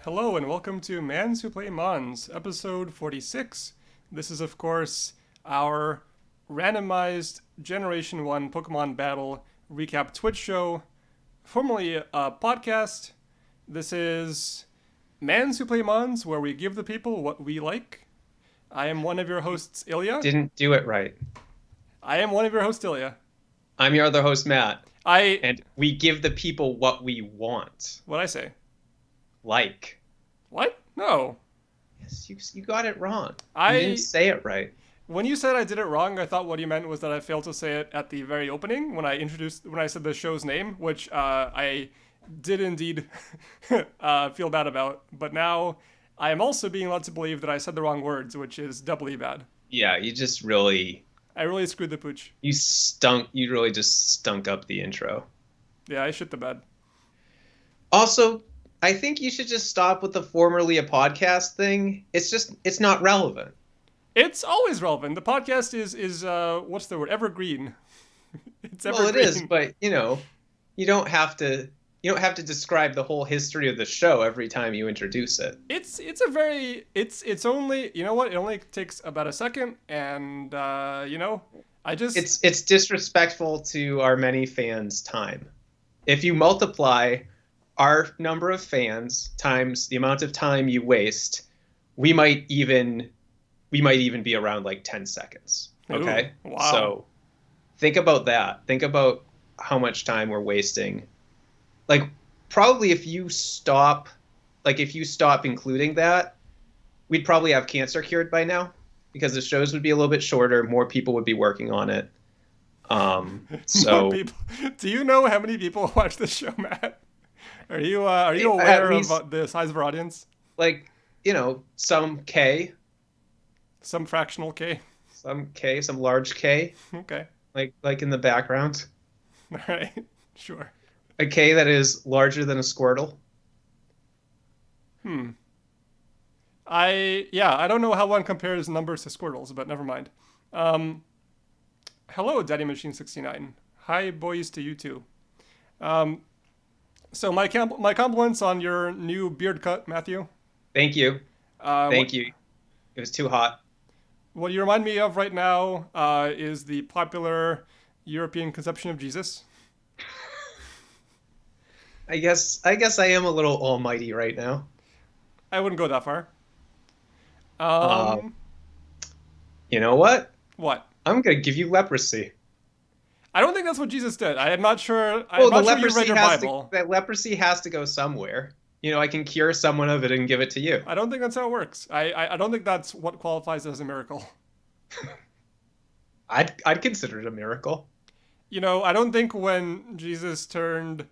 Hello and welcome to Mans Who Play Mons, episode 46. This is, of course, our randomized Generation 1 Pokemon Battle recap Twitch show, formerly a podcast. This is Mans Who Play Mons, where we give the people what we like. I am one of your hosts, Ilya. Didn't do it right. I am one of your hosts, Ilya. I'm your other host, Matt, I... and we give the people what we want. What'd I say? Like. What? No. Yes, you got it wrong. I You didn't say it right. When you said I did it wrong, I thought what you meant was that I failed to say it at the very opening when I said the show's name, which I did indeed feel bad about. But now I am also being led to believe that I said the wrong words, which is doubly bad. Yeah, I really screwed the pooch. You really just stunk up the intro. Yeah, I shit the bed. Also, I think you should just stop with the formerly a podcast thing. It's not relevant. It's always relevant. The podcast is what's the word? Evergreen. It's evergreen. Well, it is, but you don't have to describe the whole history of the show every time you introduce it. It's only, you know what? It only takes about a second, and It's disrespectful to our many fans' time. If you multiply our number of fans times the amount of time you waste, we might even be around like 10 seconds. Okay? Ooh, wow. So think about that. Think about how much time we're wasting. Like, probably if you stop including that, we'd probably have cancer cured by now, because the shows would be a little bit shorter, more people would be working on it. More people. Do you know how many people watch this show, Matt? Are you aware of the size of our audience? Like, some K. Some fractional K. Some K, some large K. Okay. Like in the background. All right. Sure. A K that is larger than a Squirtle. I don't know how one compares numbers to Squirtles, but never mind. Hello, Daddy Machine 69. Hi, boys, to you too. So my compliments on your new beard cut, Matthew. Thank you. Thank you. It was too hot. What you remind me of right now is the popular European conception of Jesus. I guess I am a little almighty right now. I wouldn't go that far. You know what? What? I'm gonna give you leprosy. I don't think that's what Jesus did. I'm not sure. Well, I'm not sure you read your Bible. That leprosy has to go somewhere. I can cure someone of it and give it to you. I don't think that's how it works. I don't think that's what qualifies as a miracle. I'd consider it a miracle. I don't think when Jesus turned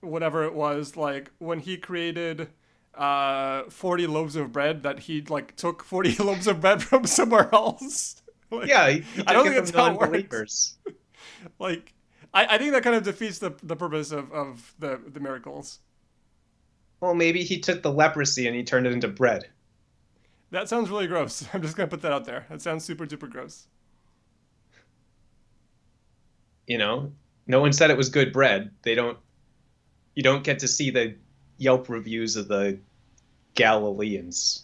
whatever it was, like when he created 40 loaves of bread, that he like took 40 loaves of bread from somewhere else. Like, yeah, he I don't think that's how it works. Like, I think that kind of defeats the purpose of the miracles. Well, maybe he took the leprosy and he turned it into bread. That sounds really gross. I'm just going to put that out there. That sounds super duper gross. No one said it was good bread. You don't get to see the Yelp reviews of the Galileans.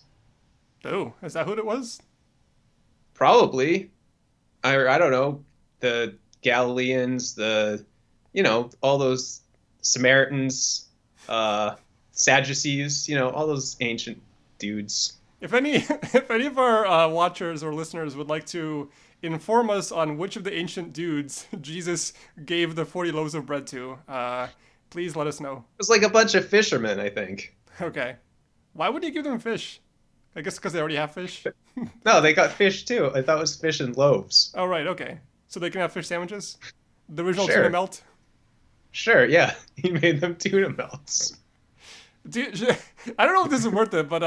Oh, is that who it was? Probably. I don't know. The Galileans, all those Samaritans, Sadducees, all those ancient dudes. If any of our watchers or listeners would like to inform us on which of the ancient dudes Jesus gave the 40 loaves of bread to, please let us know. It was like a bunch of fishermen, I think. Okay. Why would you give them fish? I guess because they already have fish. No, they got fish too. I thought it was fish and loaves. Oh, right. Okay. So they can have fish sandwiches? The original Sure. tuna melt? Sure, yeah. He made them tuna melts. Dude, I don't know if this is worth it, but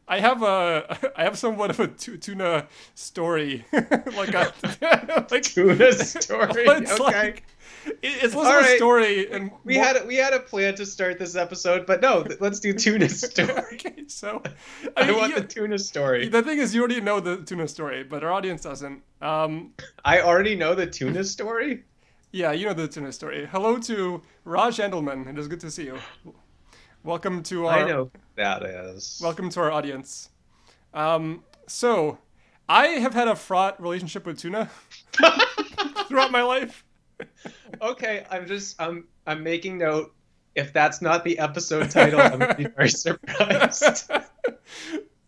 I have somewhat of a tuna story, like Tuna story. It's Okay. It's less of a story, and we had a plan to start this episode, but no, let's do tuna story. Okay, so I want the tuna story. The thing is, you already know the tuna story, but our audience doesn't. I already know the tuna story. Yeah, you know the tuna story. Hello to Raj Endelman. It is good to see you. Welcome to I our know who that is. welcome to our audience. So I have had a fraught relationship with tuna throughout my life. Okay, I'm making note. If that's not the episode title, I'm gonna be very surprised.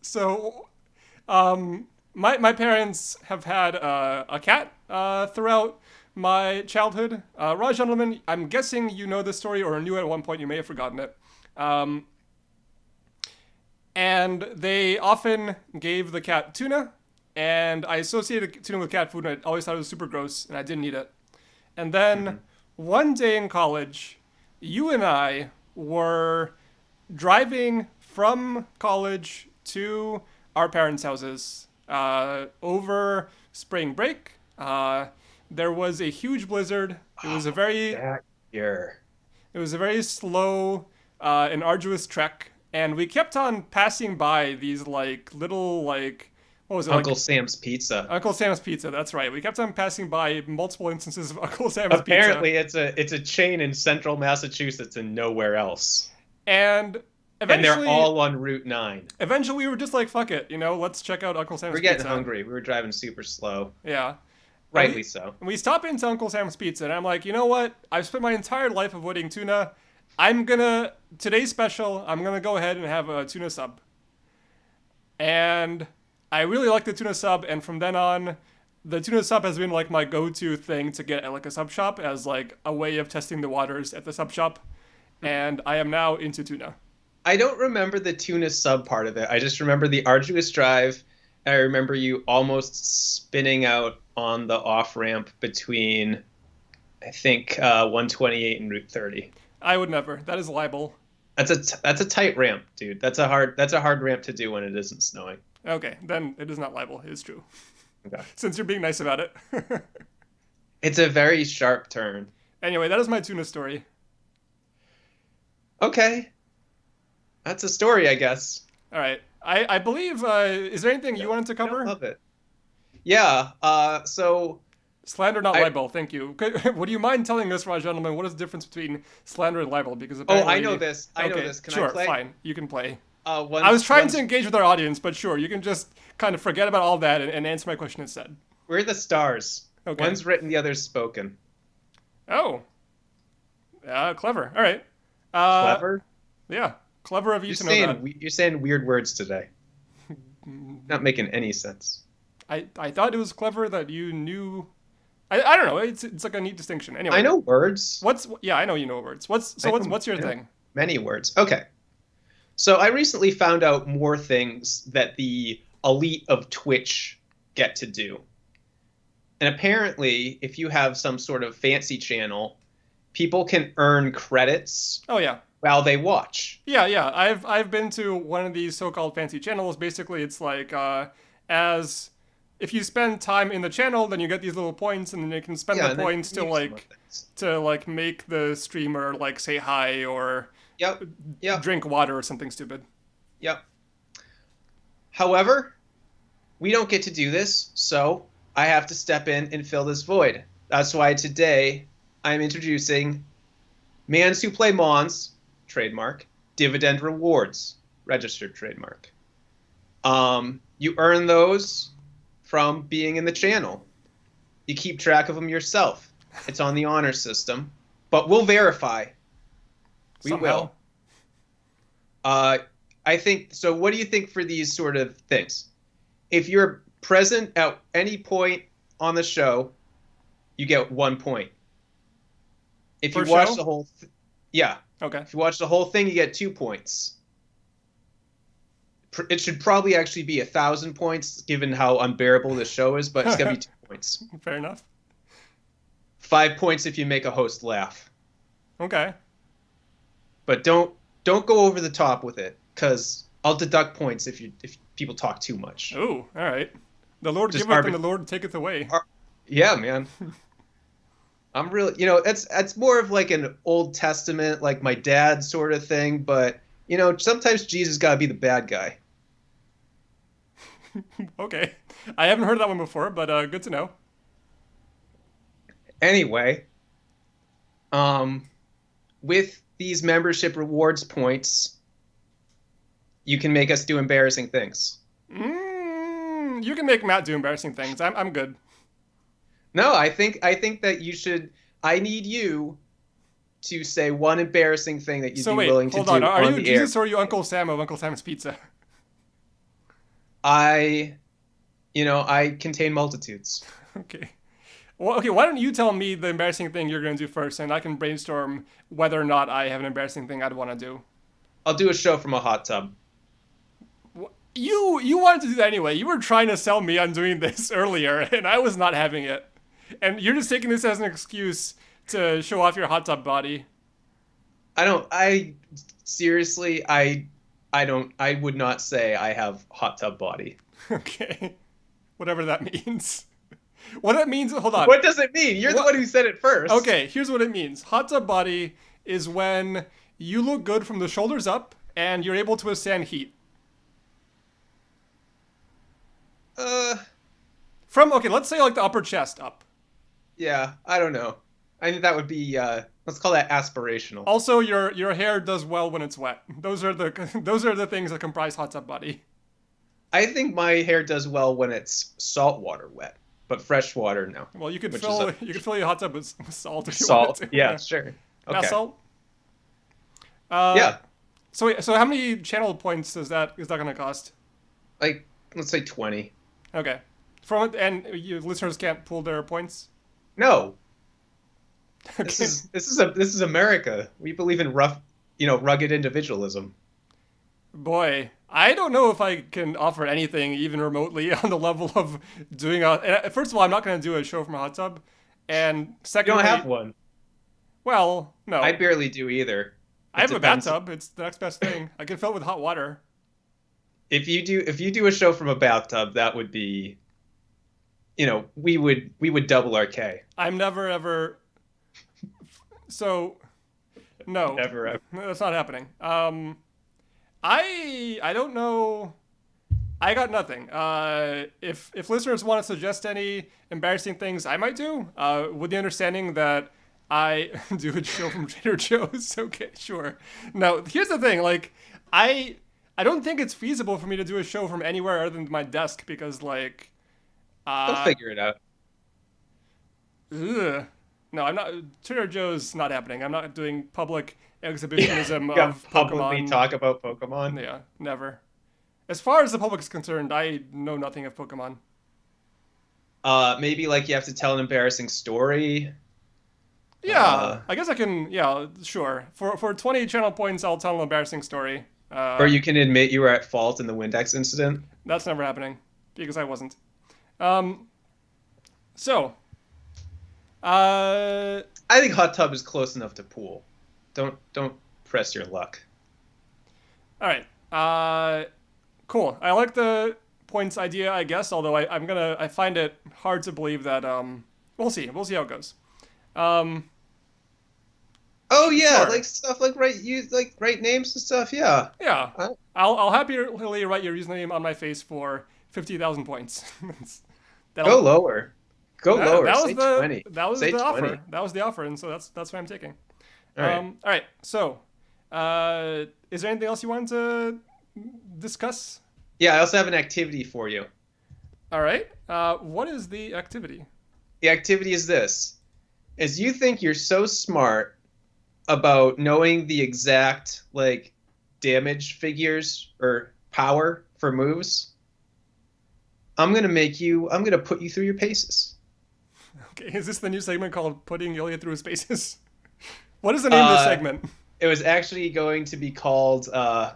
So, my parents have had a cat throughout my childhood. Raj gentlemen, I'm guessing you know this story or knew it at one point. You may have forgotten it. Um, and they often gave the cat tuna, and I associated tuna with cat food, and I always thought it was super gross, and I didn't eat it. And then Mhm. one day in college, you and I were driving from college to our parents' houses over spring break. There was a huge blizzard. It was a Oh, very that year. it was a very slow and arduous trek, and we kept on passing by these like little like what was it Uncle like Sam's Pizza. Uncle Sam's Pizza. That's right. We kept on passing by multiple instances of Uncle Sam's Pizza, Apparently, it's a chain in central Massachusetts and nowhere else. and And they're eventually all on Route 9. eventually we were just like, fuck it, let's check out Uncle Sam's We're getting Pizza. hungry. We were driving super slow. Yeah. And Rightly so. we stop into Uncle Sam's Pizza, and I'm like, you know what? I've spent my entire life avoiding tuna. Today's special, I'm gonna go ahead and have a tuna sub. And I really like the tuna sub, and from then on, the tuna sub has been like my go-to thing to get at like a sub shop as like a way of testing the waters at the sub shop. And I am now into tuna. I don't remember the tuna sub part of it. I just remember the arduous drive. I remember you almost spinning out on the off ramp between, I think, 128 and Route 30. I would never. That is libel. That's a tight ramp, dude. That's a hard ramp to do when it isn't snowing. Okay, then it is not libel. It is true. Okay. Since you're being nice about it. It's a very sharp turn. Anyway, that is my tuna story. Okay, that's a story, I guess. All right. I believe, is there anything you wanted to I cover? love it. Yeah. So Slander, not I libel. Thank you. Would you mind telling us, Raj gentlemen, what is the difference between slander and libel? Because oh, apparently, I know this. I know okay, this. Can sure, I play? fine. You can play. Once, I was trying once to engage with our audience, but sure, you can just kind of forget about all that and answer my question instead. we're the stars. Okay. One's written, the other's spoken. Oh, clever. All right. Clever. Yeah, clever of you You're to know saying that. you're saying weird words today. Not making any sense. I thought it was clever that you knew. I don't know. It's like a neat distinction. Anyway, I know words. yeah, I know you know words. What's your I know thing? many words. Okay. So I recently found out more things that the elite of Twitch get to do. And apparently, if you have some sort of fancy channel, people can earn credits Oh yeah. while they watch. Yeah. I've been to one of these so-called fancy channels. Basically, it's like as if you spend time in the channel, then you get these little points, and then you can spend Yeah, the and then points you can use some to of things. like make the streamer like say hi or Yep. Yep. drink water or something stupid. Yep. However, we don't get to do this, so I have to step in and fill this void. That's why today I'm introducing Mans Who Play Mons, trademark, dividend rewards, registered trademark. You earn those from being in the channel. You keep track of them yourself. It's on the honor system, but we'll verify. We Somehow. will. I think so. What do you think for these sort of things? If you're present at any point on the show, you get 1 point. If you Per watch show? the whole, yeah, Okay. if you watch the whole thing, you get 2 points. It should probably actually be 1,000 points, given how unbearable this show is, but it's gonna be 2 points. Fair enough. 5 points if you make a host laugh, Okay. but don't go over the top with it, because I'll deduct points if people talk too much. Ooh. All right. The Lord Just giveth and the Lord taketh away. Yeah, man. I'm really, that's more of like an Old Testament, like my dad sort of thing. But sometimes Jesus got to be the bad guy. Okay. I haven't heard that one before, but good to know. Anyway, with these membership rewards points, you can make us do embarrassing things. You can make Matt do embarrassing things. I'm good. No, I think that you should. I need you to say one embarrassing thing that you'd So be wait, willing to hold on. do Are on you the air. Jesus or are you Uncle Sam of Uncle Sam's Pizza? I, I contain multitudes. Okay. Well, okay. Why don't you tell me the embarrassing thing you're going to do first, and I can brainstorm whether or not I have an embarrassing thing I'd want to do. I'll do a show from a hot tub. You wanted to do that anyway. You were trying to sell me on doing this earlier, and I was not having it. And you're just taking this as an excuse to show off your hot tub body. I seriously, I would not say I have hot tub body. Okay. Whatever that means. What that means, hold on. What does it mean? You're the What? one who said it first. Okay, here's what it means. Hot tub body is when you look good from the shoulders up and you're able to withstand heat. Uh, From, okay, let's say like the upper chest up. yeah, I don't know. I think that would be let's call that aspirational. Also, your hair does well when it's wet. Those are the things that comprise hot tub body. I think my hair does well when it's saltwater wet, but fresh water no. Well, you could Which fill is your hot tub with salt if you salt. wanted to. Yeah, sure. Bath Okay. salt. Yeah, So wait, so how many channel points is that going to cost? like let's say 20. Okay. From and you listeners can't pull their points. No, Okay. this is America. We believe in rugged individualism. Boy, I don't know if I can offer anything even remotely on the level of doing a. First of all, I'm not going to do a show from a hot tub, and You secondly, don't have one. well, no, I barely do either. I have a depends. bathtub. It's the next best thing. I can fill it with hot water. If you do a show from a bathtub, that would be, we would double our K. I'm never ever. So, no, Never ever. that's not happening. I don't know. I got nothing. If listeners want to suggest any embarrassing things, I might do. With the understanding that I do a show from Trader Joe's. Okay, sure. No, here's the thing. Like, I don't think it's feasible for me to do a show from anywhere other than my desk because, like, They'll figure it out. ugh. No, I'm not. Trader Joe's not happening. I'm not doing public exhibitionism Yeah, of publicly Pokemon. talk about Pokemon. Yeah, never. As far as the public is concerned, I know nothing of Pokemon. Maybe like you have to tell an embarrassing story. Yeah, Uh, I guess I can. Yeah, sure. For 20 channel points, I'll tell an embarrassing story. Or you can admit you were at fault in the Windex incident. That's never happening because I wasn't. Um. So. Uh. I think hot tub is close enough to pool. Don't press your luck. All right. Cool. I like the points idea, I guess. Although I find it hard to believe that. We'll see. We'll see how it goes. Oh yeah, Sure. like stuff like write names and stuff. Yeah. Yeah. Uh, I'll happily write your username on my face for 50,000 points. Go lower. Go That, lower. that was Say the 20. that was Say the 20. offer. That was the offer, and so that's what I'm taking. All right. All right. So, is there anything else you wanted to discuss? Yeah, I also have an activity for you. All right. What is the activity? The activity is this. Is you think you're so smart about knowing the exact like damage figures or power for moves. I'm going to put you through your paces. Okay. Is this the new segment called "Putting Ilya Through His Paces"? What is the name of the segment? It was actually going to be called I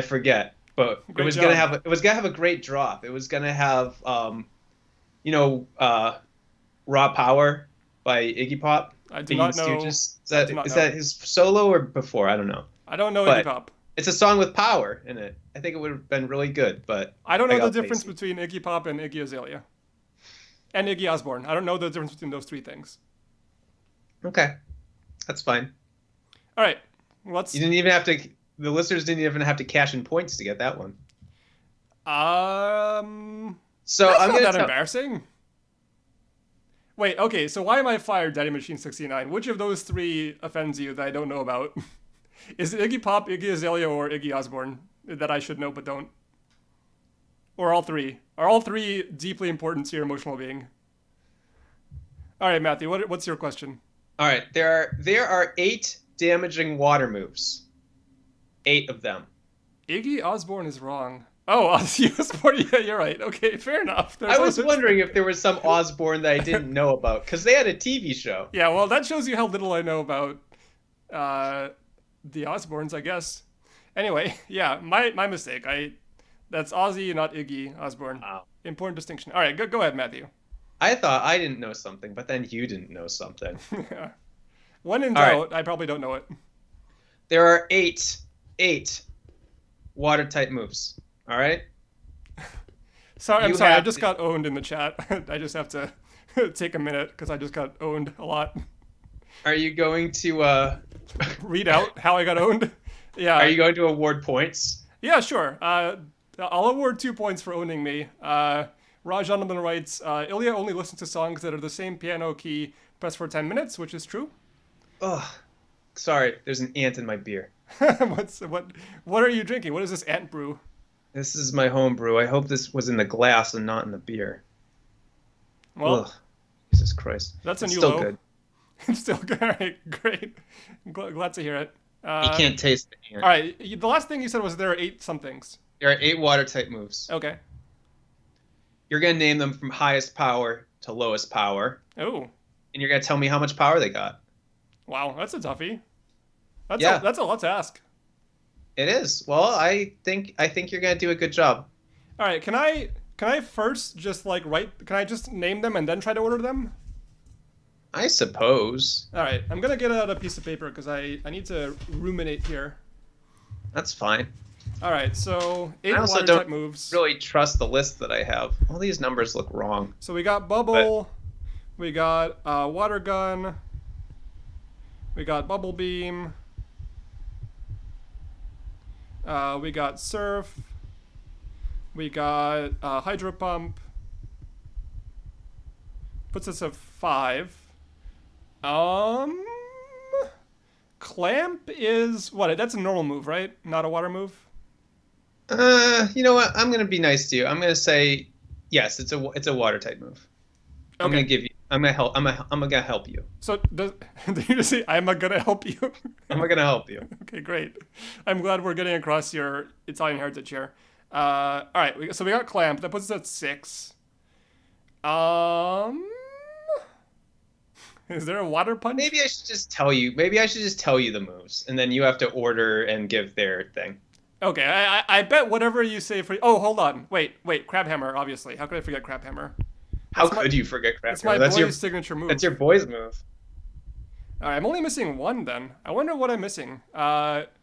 forget, but Great it was job. gonna have a great drop. It was gonna have Raw Power by Iggy Pop. I do Being not know. Stooges. Is I do not know. that his solo or before? I don't know. I don't know But- Iggy Pop. It's a song with power in it. I think it would have been really good, but I don't know the got difference lazy. between Iggy Pop and Iggy Azalea. And Iggy Osborne. I don't know the difference between those three things. Okay, that's fine. All right. Let's. You didn't even have to. The listeners didn't even have to cash in points to get that one. Um. So That's I'm not gonna that tell. embarrassing. Wait, okay, so why am I fired, Daddy Machine 69? Which of those three offends you that I don't know about? Is it Iggy Pop, Iggy Azalea, or Iggy Osborne that I should know but don't? Or all three? Are all three deeply important to your emotional being? All right, Matthew, what's your question? All right, there are 8 damaging water moves. 8 of them. Iggy Osborne is wrong. Oh, Ozzy Osbourne. Yeah, you're right. Okay, fair enough. I was wondering if there was some Osborne that I didn't know about, because they had a TV show. Yeah, well, that shows you how little I know about the Osbournes, I guess. Anyway, yeah, my mistake. That's Ozzy, not Iggy Osborne. Wow. Important distinction. All right, go ahead, Matthew. I thought I didn't know something, but then you didn't know something. Yeah. When in All doubt, right. I probably don't know it. There are eight water-type moves. All right? Sorry, I'm You sorry. I have just to- got owned in the chat. I just have to take a minute because I just got owned a lot. Are you going to Read out how I got owned. Yeah. are you going to award points? Yeah, sure. I'll award 2 points for owning me. Raj Donovan writes, Ilya only listens to songs that are the same piano key pressed for 10 minutes, which is true. Oh, sorry. There's an ant in my beer. What are you drinking? What is this ant brew? This is my home brew. I hope this was in the glass and not in the beer. Well, Ugh. Jesus Christ. that's a It's new still low. good. It's still good. All right, great. Glad to hear it. You can't taste the ant. All right, the last thing you said was there are 8 somethings. There are 8 water-type moves. Okay. You're going to name them from highest power to lowest power, Oh, and you're going to tell me how much power they got. wow, that's a toughie. Yeah. That's a lot to ask. It is. Well, I think you're going to do a good job. All right, can I first just like can I just name them and then try to order them? I suppose. All right, I'm gonna get out a piece of paper because I need to ruminate here. That's fine. All right, so 8 I also water don't type moves. really trust the list that I have. All these numbers look wrong. So we got bubble, we got water gun, we got bubble beam, we got surf, we got hydro pump. Puts us at 5. Clamp is what? That's a normal move, right? Not a water move. You know what? I'm going to be nice to you. I'm going to say yes, it's a water type move. I'm Okay. going to give you I'm going to help I'm going to help you. So did you just say I'm gonna help you? I'm going to help you. Okay, great. I'm glad we're getting across your Italian heritage here. All right, so we got clamp. That puts us at 6. Is there a water punch? Maybe I should just tell you. Maybe I should just tell you the moves, and then you have to order and give their thing. Okay, I bet whatever you say for. Oh, hold on. Wait. Crab hammer. Obviously, how could I forget crab hammer? How could you forget crap? That's my boy's signature move. That's your boy's move. All right, I'm only missing 1 then. I wonder what I'm missing.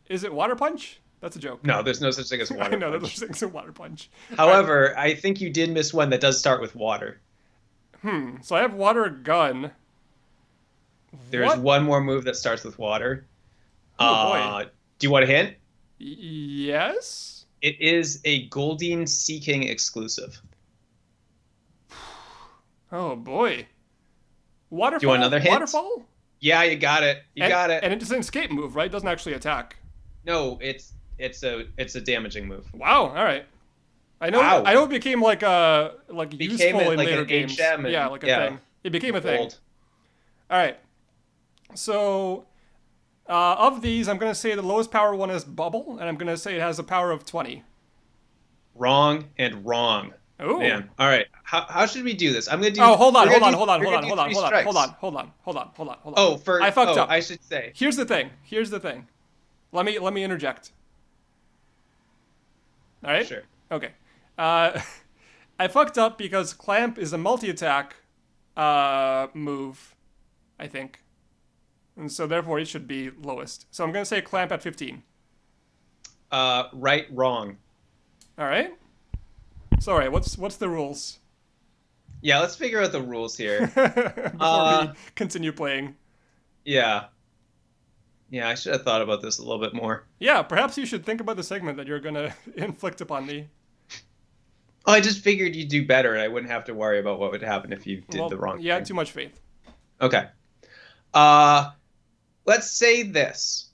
Is it water punch? That's a joke. No, there's no such thing as water I know punch. there's things in water punch. However, I think you did miss one that does start with water. So I have water gun. There's What? one more move that starts with water. Oh, boy. Do you want a hint? Yes. It is a Goldine Seeking exclusive. Oh boy. Waterfall. Do you want another hint? Waterfall. Yeah, you got it. You got it. And it's an escape move, right? It doesn't actually attack. No, it's a damaging move. Wow. All right. I know. Wow. I know it became like Became useful it in like later an games. HM and- Yeah, like a yeah. thing. It became a thing. Gold. All right. So, of these, I'm gonna say the lowest power one is bubble, and I'm gonna say it has a power of 20. Wrong and wrong. Oh. Man. All right. How should we do this? I'm gonna do. Oh, hold on. we're gonna do 3 strikes. Hold on. Oh, I fucked up. I should say. Here's the thing. Let me interject. All right. Sure. Okay. I fucked up because clamp is a multi-attack move, I think, and so therefore it should be lowest. So I'm gonna say clamp at 15. Right, wrong. All right. Sorry. What's the rules? Yeah, let's figure out the rules here. Before we continue playing. Yeah. Yeah, I should have thought about this a little bit more. Yeah, perhaps you should think about the segment that you're gonna inflict upon me. Oh, I just figured you'd do better, and I wouldn't have to worry about what would happen if you did the Well, wrong you had thing. too much faith. Okay. Uh, let's say this.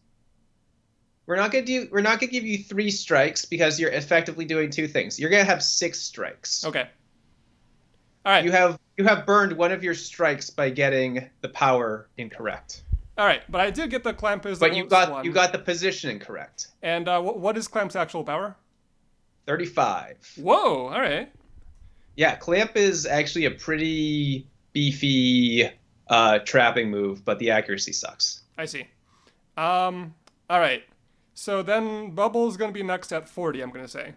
We're not gonna give you three strikes because you're effectively doing two things. You're gonna have six strikes. Okay. All right. You have burned one of your strikes by getting the power incorrect. All right. But I did get the clamp is the But you closest got you one. got the position incorrect. And what is clamp's actual power? 35. Whoa. All right. Yeah, clamp is actually a pretty beefy trapping move, but the accuracy sucks. I see. All right. So then Bubble's going to be next at 40, I'm going to say.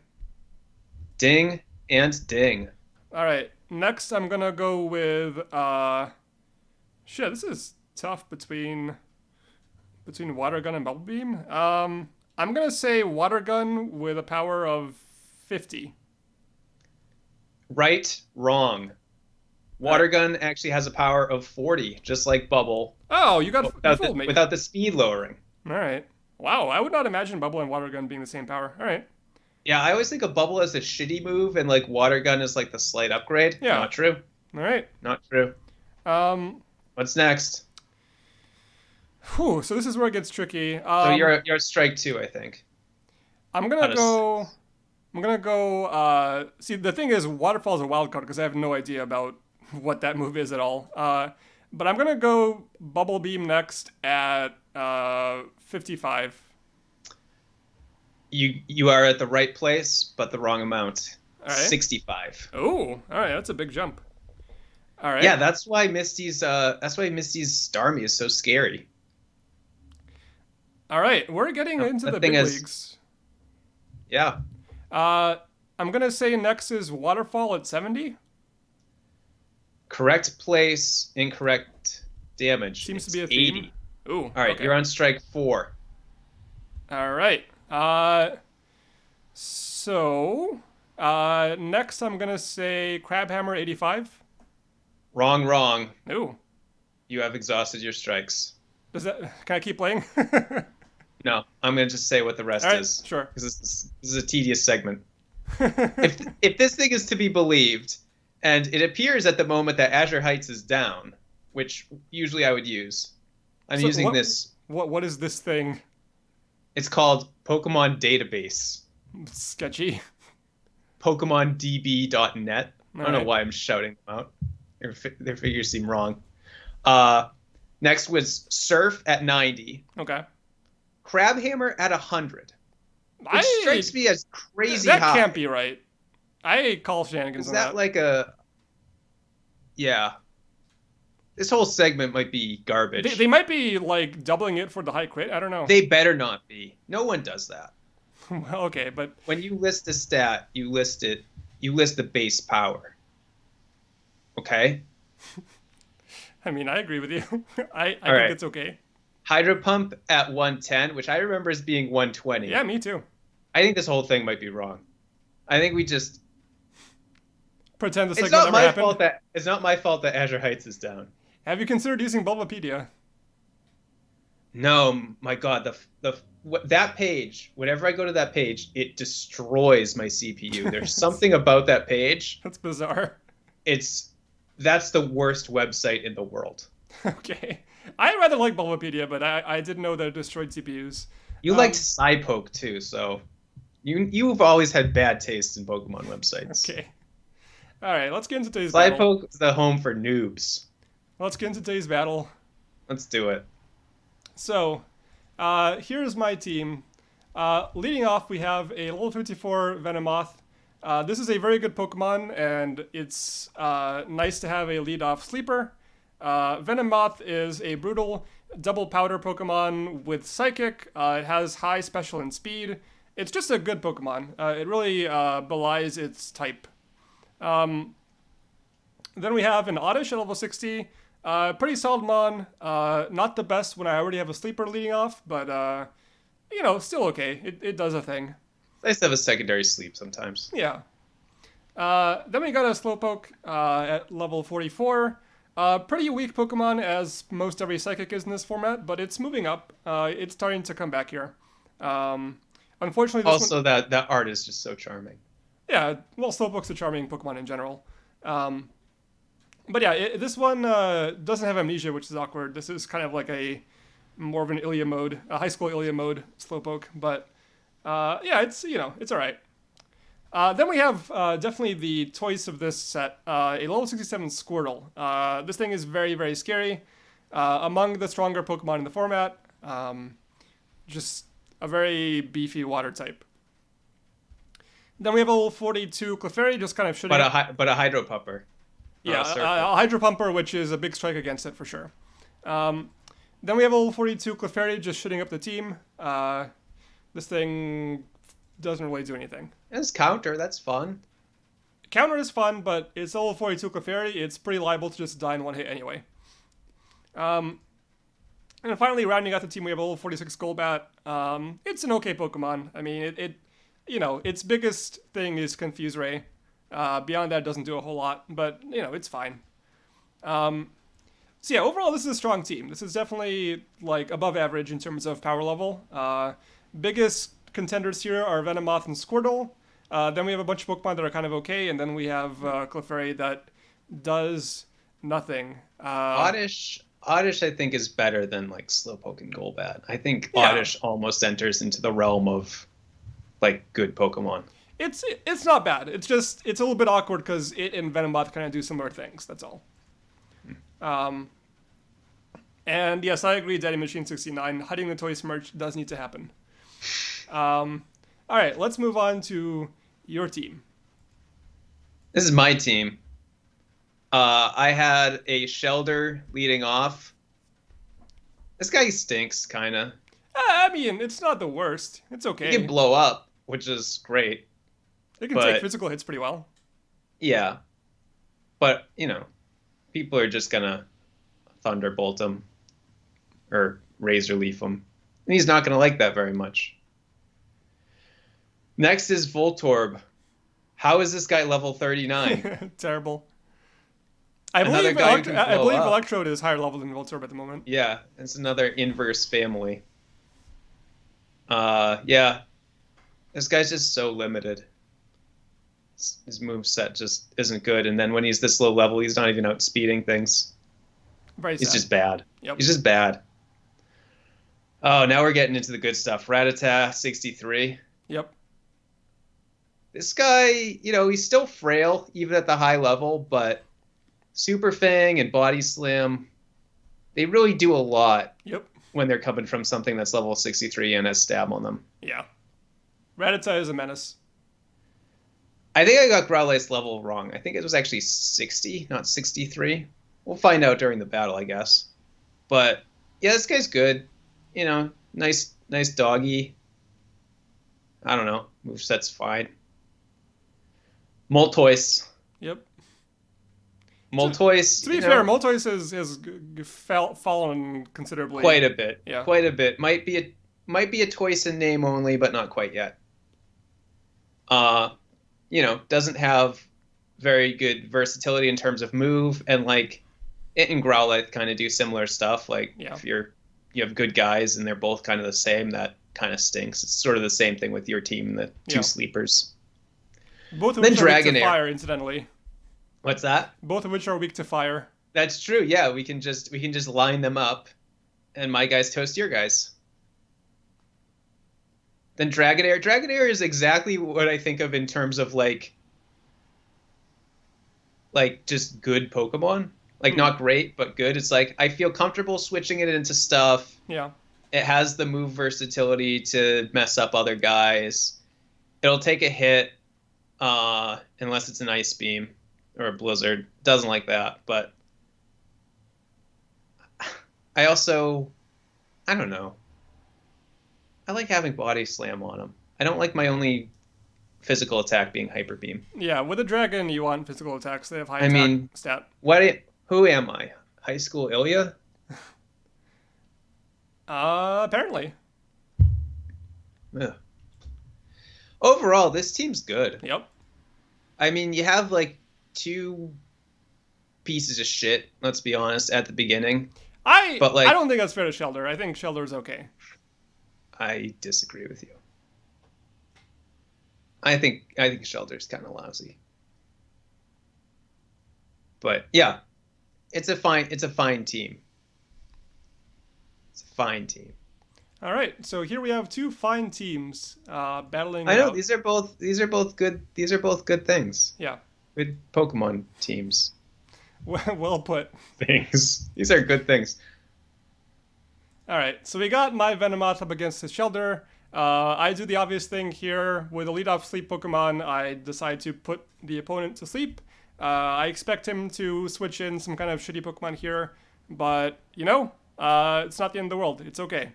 Ding and ding. All right. Next, I'm going to go with, shit, this is tough between Water Gun and Bubble Beam. I'm going to say Water Gun with a power of 50. Right, wrong. Water gun actually has a power of 40, just like bubble, Oh, you without the, fooled me. without the speed lowering. All right. Wow, I would not imagine Bubble and Water Gun being the same power. All right. Yeah, I always think of bubble as a shitty move, and like water gun is like the slight upgrade. Yeah. Not true. All right. Not true. Um, What's next? Whew, so this is where it gets tricky. So you're at strike two, I think. I'm Out gonna of go. six. I'm gonna go. See, the thing is, Waterfall is a wild card because I have no idea about what that move is at all. But I'm gonna go Bubble Beam next at 55. You are at the right place, but the wrong amount. All right. 65. Oh, all right. That's a big jump. All right. Yeah, that's why Misty's Starmie is so scary. All right. We're getting into The the thing big is- leagues. Yeah. I'm gonna say next is Waterfall at 70. Correct place, incorrect damage. Seems to It's be a theme. 80. Ooh. All right, okay. you're on strike four. All right. So next I'm gonna say Crabhammer 85. Wrong, wrong. Ooh. You have exhausted your strikes. Does that? Can I keep playing? No, I'm gonna just say what the rest All right. is Sure. because this is a tedious segment. If this thing is to be believed, and it appears at the moment that Azure Heights is down, which usually I would use, I'm So using this. What is this thing? It's called Pokemon Database. Sketchy. PokemonDB.net. I don't know Alright. why I'm shouting them out. Their figures seem wrong. Next was Surf at 90. Okay. Crabhammer at 100. Which strikes me as crazy that high. can't be right. I call shenanigans Is on that that. like a... Yeah. This whole segment might be garbage. They might be like doubling it for the high crit. I don't know. They better not be. No one does that. Well, okay, but When you list a stat, you list the base power. Okay? I mean, I agree with you. I think right. it's okay. Hydro Pump at 110, which I remember as being 120. Yeah, me too. I think this whole thing might be wrong. I think we just... Pretend the It's segment not never my happened. fault that Azure Heights is down. Have you considered using Bulbapedia? No, my God, that page. Whenever I go to that page, it destroys my CPU. There's something about that page. That's bizarre. That's the worst website in the world. Okay. I rather like Bulbapedia, but I didn't know that it destroyed CPUs. You liked Psypoke too, so you've always had bad taste in Pokemon websites. Okay. All right, let's get into today's battle. Psypoke is the home for noobs. Let's get into today's battle. Let's do it. So, here's my team. Leading off, we have a level 54 Venomoth. This is a very good Pokemon, and it's nice to have a lead-off sleeper. Venomoth is a brutal double powder Pokemon with Psychic. It has high special and speed. It's just a good Pokemon. It really belies its type. Then we have an Oddish at level 60. Pretty solid mon. Not the best when I already have a sleeper leading off, but still okay. It does a thing. It's nice to have a secondary sleep sometimes. Yeah. Then we got a Slowpoke at level 44. Pretty weak Pokemon, as most every Psychic is in this format, but it's moving up. It's starting to come back here. Unfortunately, this Also, that art is just so charming. Yeah, well, Slowpoke's a charming Pokemon in general. Um, but yeah, this one doesn't have amnesia, which is awkward. This is kind of like a more of an Ilya mode, a high school Ilya mode Slowpoke. But yeah, it's it's all right. Then we have definitely the choice of this set, a level 67 Squirtle. This thing is very, very scary. Among the stronger Pokemon in the format, just a very beefy water type. Then we have a level 42 Clefairy, just kind of shooting. But a Hydro Pumper. Yeah, a Hydro Pumper, which is a big strike against it for sure. Then we have a level 42 Clefairy, just shooting up the team. This thing doesn't really do anything. It's counter, that's fun. Counter is fun, but it's a level 42 Clefairy. It's pretty liable to just die in one hit anyway. And finally, rounding out the team, we have a level 46 Golbat. It's an okay Pokemon. I mean, its biggest thing is Confuse Ray. Beyond that, it doesn't do a whole lot, but it's fine. So yeah, overall, this is a strong team. This is definitely like above average in terms of power level. Biggest contenders here are Venomoth and Squirtle. Then we have a bunch of Pokemon that are kind of okay, and then we have Clefairy that does nothing. Oddish, I think, is better than like Slowpoke and Golbat. I think Oddish almost enters into the realm of like good Pokemon. It's not bad. It's a little bit awkward because it and Venomoth kind of do similar things. That's all. And yes, I agree. Daddy Machine 69, hiding the toy merch does need to happen. All right, let's move on to your team. This is my team. I had a Shelder leading off. This guy stinks, kind of. I mean, it's not the worst. It's okay. He can blow up, which is great. It can take physical hits pretty well. Yeah. But, people are just going to Thunderbolt him or Razor Leaf him. And he's not going to like that very much. Next is Voltorb. How is this guy level 39? Terrible. I believe Electrode is higher level than Voltorb at the moment. Yeah, it's another inverse family. Yeah. This guy's just so limited. His moveset just isn't good. And then when he's this low level, he's not even outspeeding things. He's just bad. Yep. He's just bad. Oh, now we're getting into the good stuff. Rattata 63. Yep. This guy, he's still frail, even at the high level, but Super Fang and Body Slam, they really do a lot. Yep. When they're coming from something that's level 63 and has stab on them. Yeah. Rattata is a menace. I think I got Growlithe's level wrong. I think it was actually 60, not 63. We'll find out during the battle, I guess. But yeah, this guy's good. Nice doggy. I don't know. Moveset's fine. Moltoise. Yep. Moltoise. To be fair, Moltoise has fallen considerably. Quite a bit. Yeah. Quite a bit. Might be a Toise in name only, but not quite yet. Doesn't have very good versatility in terms of move, and like it and Growlithe kind of do similar stuff. Like if you have good guys and they're both kind of the same, that kind of stinks. It's sort of the same thing with your team, the two sleepers. Both of which are weak to fire, incidentally. What's that? Both of which are weak to fire. That's true. Yeah, we can just line them up, and my guys toast your guys. Then Dragonair. Dragonair is exactly what I think of in terms of like just good Pokemon. Like not great, but good. It's like I feel comfortable switching it into stuff. Yeah. It has the move versatility to mess up other guys. It'll take a hit, unless it's an Ice Beam or a Blizzard. Doesn't like that, but I don't know. I like having Body Slam on him. I don't like my only physical attack being Hyper Beam. Yeah, with a dragon, you want physical attacks. They have high attack stat. Who am I? High school Ilya? Apparently. Yeah. Overall, this team's good. Yep. I mean, you have like two pieces of shit, let's be honest, at the beginning. I don't think that's fair to Shelder. I think Shelder's okay. I disagree with you. I think Shelter's kind of lousy. But yeah, it's a fine team. It's a fine team. All right, so here we have two fine teams battling I it know out. these are both good things. Yeah, Good Pokemon teams. well put. Things. These are good things. All right, so we got my Venomoth up against his Shelter. I do the obvious thing here with a lead-off sleep Pokemon. I decide to put the opponent to sleep. I expect him to switch in some kind of shitty Pokemon here, but it's not the end of the world. It's okay.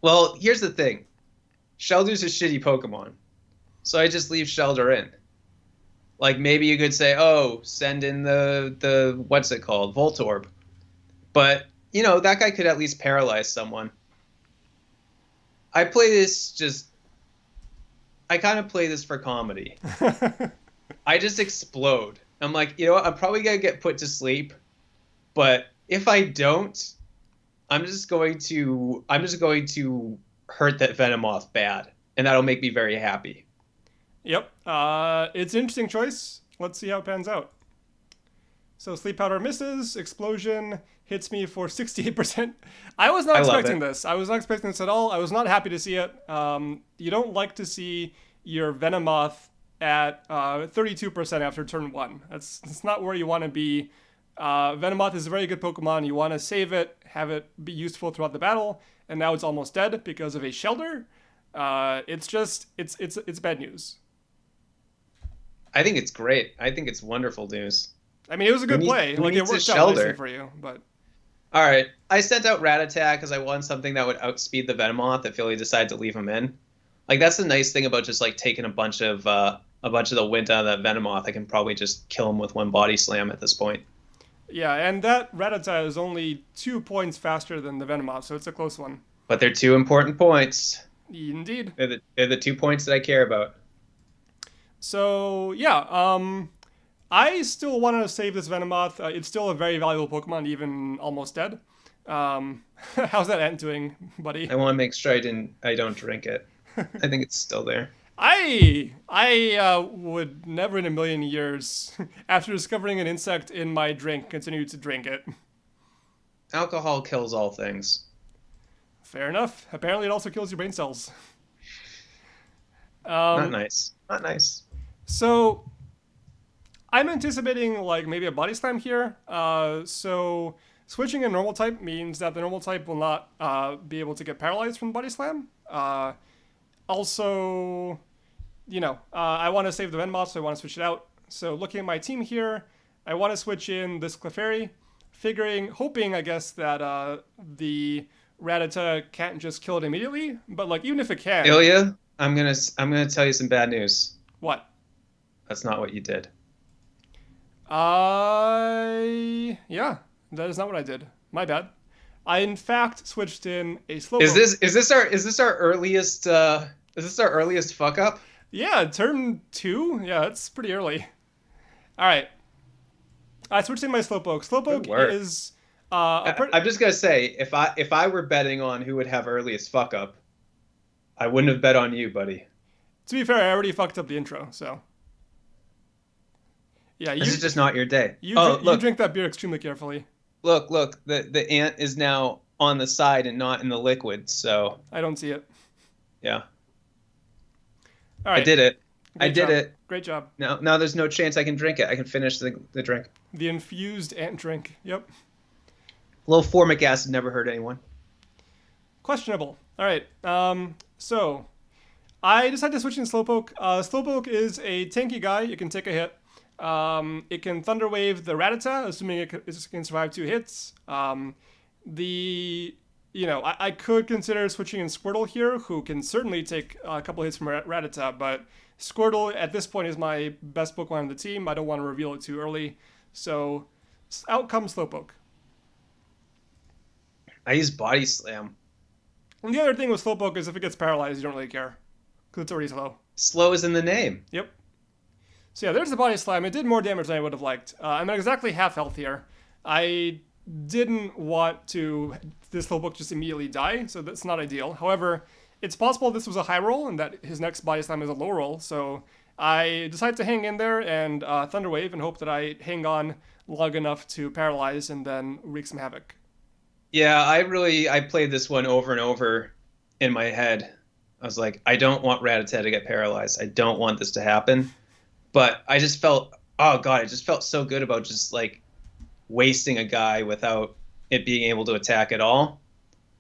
Well, here's the thing. Shelter's a shitty Pokemon. So I just leave Shelter in. Like maybe you could say, "Oh, send in the what's it called? Voltorb." But, that guy could at least paralyze someone. I play this just I kind of play this for comedy. I just explode. I'm like, you know what? I'm probably going to get put to sleep, but if I don't, I'm just going to hurt that Venomoth bad, and that'll make me very happy. Yep. It's an interesting choice. Let's see how it pans out. So Sleep Powder misses. Explosion hits me for 68%. I was not I love expecting it. this. I was not expecting this at all. I was not happy to see it. You don't like to see your Venomoth at 32% after turn one. That's not where you want to be. Venomoth is a very good Pokemon. You want to save it, have it be useful throughout the battle, and now it's almost dead because of a Shelter. It's bad news. I think it's great. I think it's wonderful news. I mean, it was a Who good needs, play. who Like, it needs a worked out nicely Shelter? for you, but All right. I sent out Rattata because I wanted something that would outspeed the Venomoth if Philly decided to leave him in. Like that's the nice thing about just like taking a bunch of the wind out of that Venomoth. I can probably just kill him with one body slam at this point. yeah, and that Rattata is only 2 points faster than the Venomoth, so it's a close one. But they're two important points. Indeed. They're the 2 points that I care about. So, yeah, I still want to save this Venomoth. It's still a very valuable Pokemon, even almost dead. How's that ant doing, buddy? I want to make sure I don't drink it. I think it's still there. I would never in a million years, after discovering an insect in my drink, continue to drink it. Alcohol kills all things. Fair enough. Apparently, it also kills your brain cells. Not Um, nice. Not nice. so I'm anticipating like maybe a body slam here. So switching a normal type means that the normal type will not be able to get paralyzed from the body slam. Also, I want to save the Venmoth, so I want to switch it out. So looking at my team here, I want to switch in this Clefairy, hoping, I guess, that the Rattata can't just kill it immediately. But like, even if it can, Ilya, I'm gonna tell you some bad news. what? That's not what you did. Yeah, that is not what I did. My bad. I in fact switched in a Is Slowpoke. this our earliest fuck up? Yeah, turn two. Yeah, that's pretty early. All right, I switched in my Slowpoke. Good Slowpoke work. is I'm just gonna say if I were betting on who would have earliest fuck up, I wouldn't have bet on you, buddy. to be fair, I already fucked up the intro, so yeah, This is just not your day. you Oh, you look, drink that beer extremely carefully. look. The ant is now on the side and not in the liquid. So I don't see it. yeah, All I right, did it. I great did job. it. Great job. Now there's no chance I can drink it. I can finish the drink. The infused ant drink. Yep. A little formic acid never hurt anyone. Questionable. All right. So I decided to switch in Slowpoke. Slowpoke is a tanky guy. It can take a hit. It can Thunder Wave the Rattata, assuming it can survive 2 hits. I could consider switching in Squirtle here, who can certainly take a couple hits from Rattata, but Squirtle at this point is my best Pokemon on the team. I don't want to reveal it too early. So out comes Slowpoke. I use body slam. And the other thing with Slowpoke is if it gets paralyzed, you don't really care, because it's already slow. Slow is in the name. Yep. So yeah, there's the body slam. It did more damage than I would have liked. I'm at exactly half health here. I didn't want to this Slowpoke just immediately die, so that's not ideal. However, it's possible this was a high roll and that his next body slam is a low roll. So I decided to hang in there and Thunder Wave and hope that I hang on long enough to paralyze and then wreak some havoc. Yeah, I played this one over and over in my head. I was like, I don't want Rattata to get paralyzed. I don't want this to happen. But I just felt, oh God, I just felt so good about just like wasting a guy without it being able to attack at all.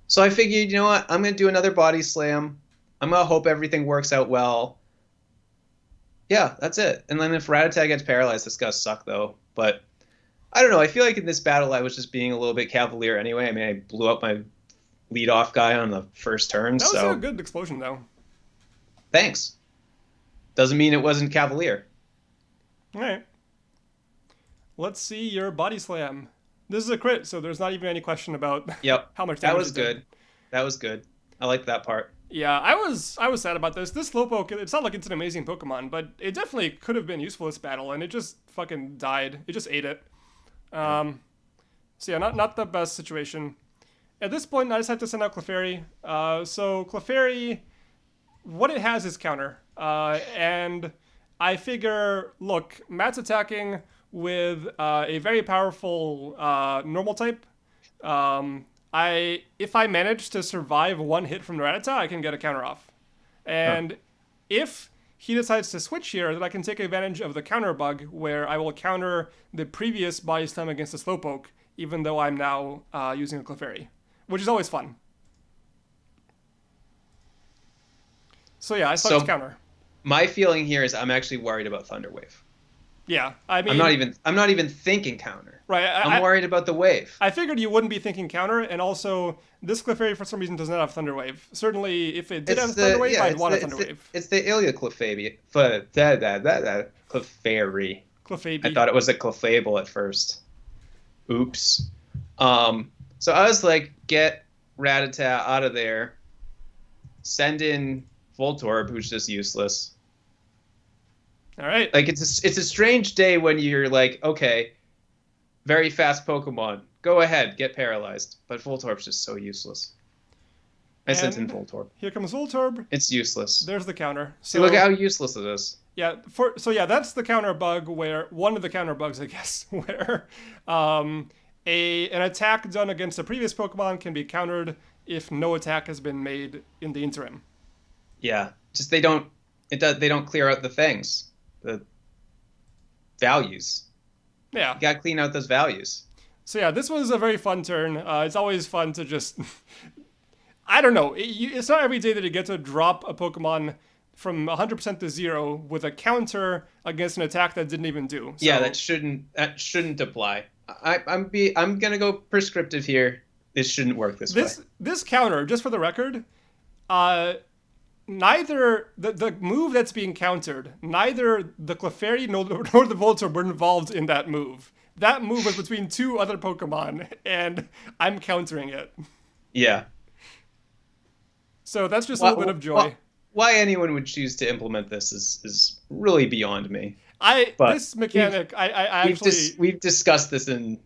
So I figured, you know what? I'm going to do another body slam. I'm going to hope everything works out well. Yeah, that's it. And then if Rattata gets paralyzed, it's going to suck though. But I don't know. I feel like in this battle, I was just being a little bit cavalier anyway. I mean, I blew up my lead-off guy on the first turn. That was so a good explosion, though. Thanks. Doesn't mean it wasn't cavalier. All right. Let's see your body slam. This is a crit, so there's not even any question about Yep. how much damage That was it did. good. That was good. I like that part. Yeah, I was sad about this. This Slowpoke, it's not like it's an amazing Pokemon, but it definitely could have been useful this battle, and it just fucking died. It just ate it. So yeah, not the best situation. At this point, I just had to send out Clefairy. So Clefairy, what it has is counter. And I figure, look, Matt's attacking with a very powerful normal type. If I manage to survive one hit from Rattata, I can get a counter off. And if he decides to switch here, then I can take advantage of the counter bug where I will counter the previous body slam against the Slowpoke, even though I'm now using a Clefairy, which is always fun. So yeah, I select counter. My feeling here is I'm actually worried about Thunder Wave. Yeah, I mean, I'm not even thinking counter. Right, I'm worried about the wave. I figured you wouldn't be thinking counter, and also this Clefairy for some reason does not have Thunder Wave. Certainly, if it did have Thunder Wave, I'd want a Thunder Wave. It's the Ilya Clefairy. Clefairy. Clefairy. I thought it was a Clefable at first. Oops. So I was like, get Rattata out of there. Send in Voltorb, who's just useless. All right. Like it's a strange day when you're like, okay, very fast Pokemon, go ahead, get paralyzed. But Voltorb's just so useless. I sent in Voltorb. Here comes Voltorb. It's useless. There's the counter. So, see, look at how useless it is. Yeah. That's the counter bug where one of the counter bugs, I guess, where an attack done against a previous Pokemon can be countered if no attack has been made in the interim. Yeah. Just they don't clear out the things. The values. Yeah. You gotta clean out those values. So yeah, this was a very fun turn. It's always fun to just... I don't know. It's not every day that you get to drop a Pokemon from 100% to 0 with a counter against an attack that didn't even do. So, yeah, that shouldn't apply. I'm gonna go prescriptive here. This shouldn't work this way. This counter, just for the record, neither the move that's being countered, neither the Clefairy nor the Voltorb were involved in that move. That move was between two other Pokemon, and I'm countering it. Yeah. So that's just a little bit of joy. Why anyone would choose to implement this is really beyond me. This mechanic, we've discussed this in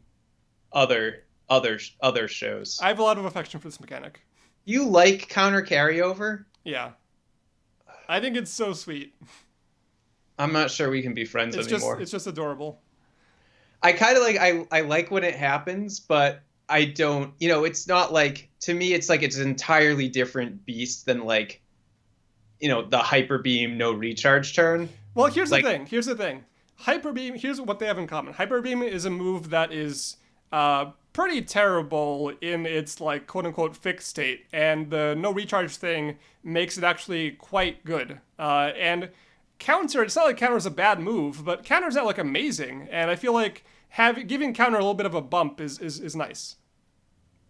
other shows. I have a lot of affection for this mechanic. You like counter carryover? Yeah. I think it's so sweet. I'm not sure we can be friends anymore. It's just adorable. I kind of I like when it happens, but I don't, it's not like, to me, it's like it's an entirely different beast than like, the Hyper Beam no recharge turn. Well, here's the thing. Hyper Beam, here's what they have in common. Hyper Beam is a move that is pretty terrible in its like quote unquote fixed state, and the no recharge thing makes it actually quite good. And counter, it's not like counter is a bad move, but counter's not like amazing, and I feel like giving counter a little bit of a bump is nice.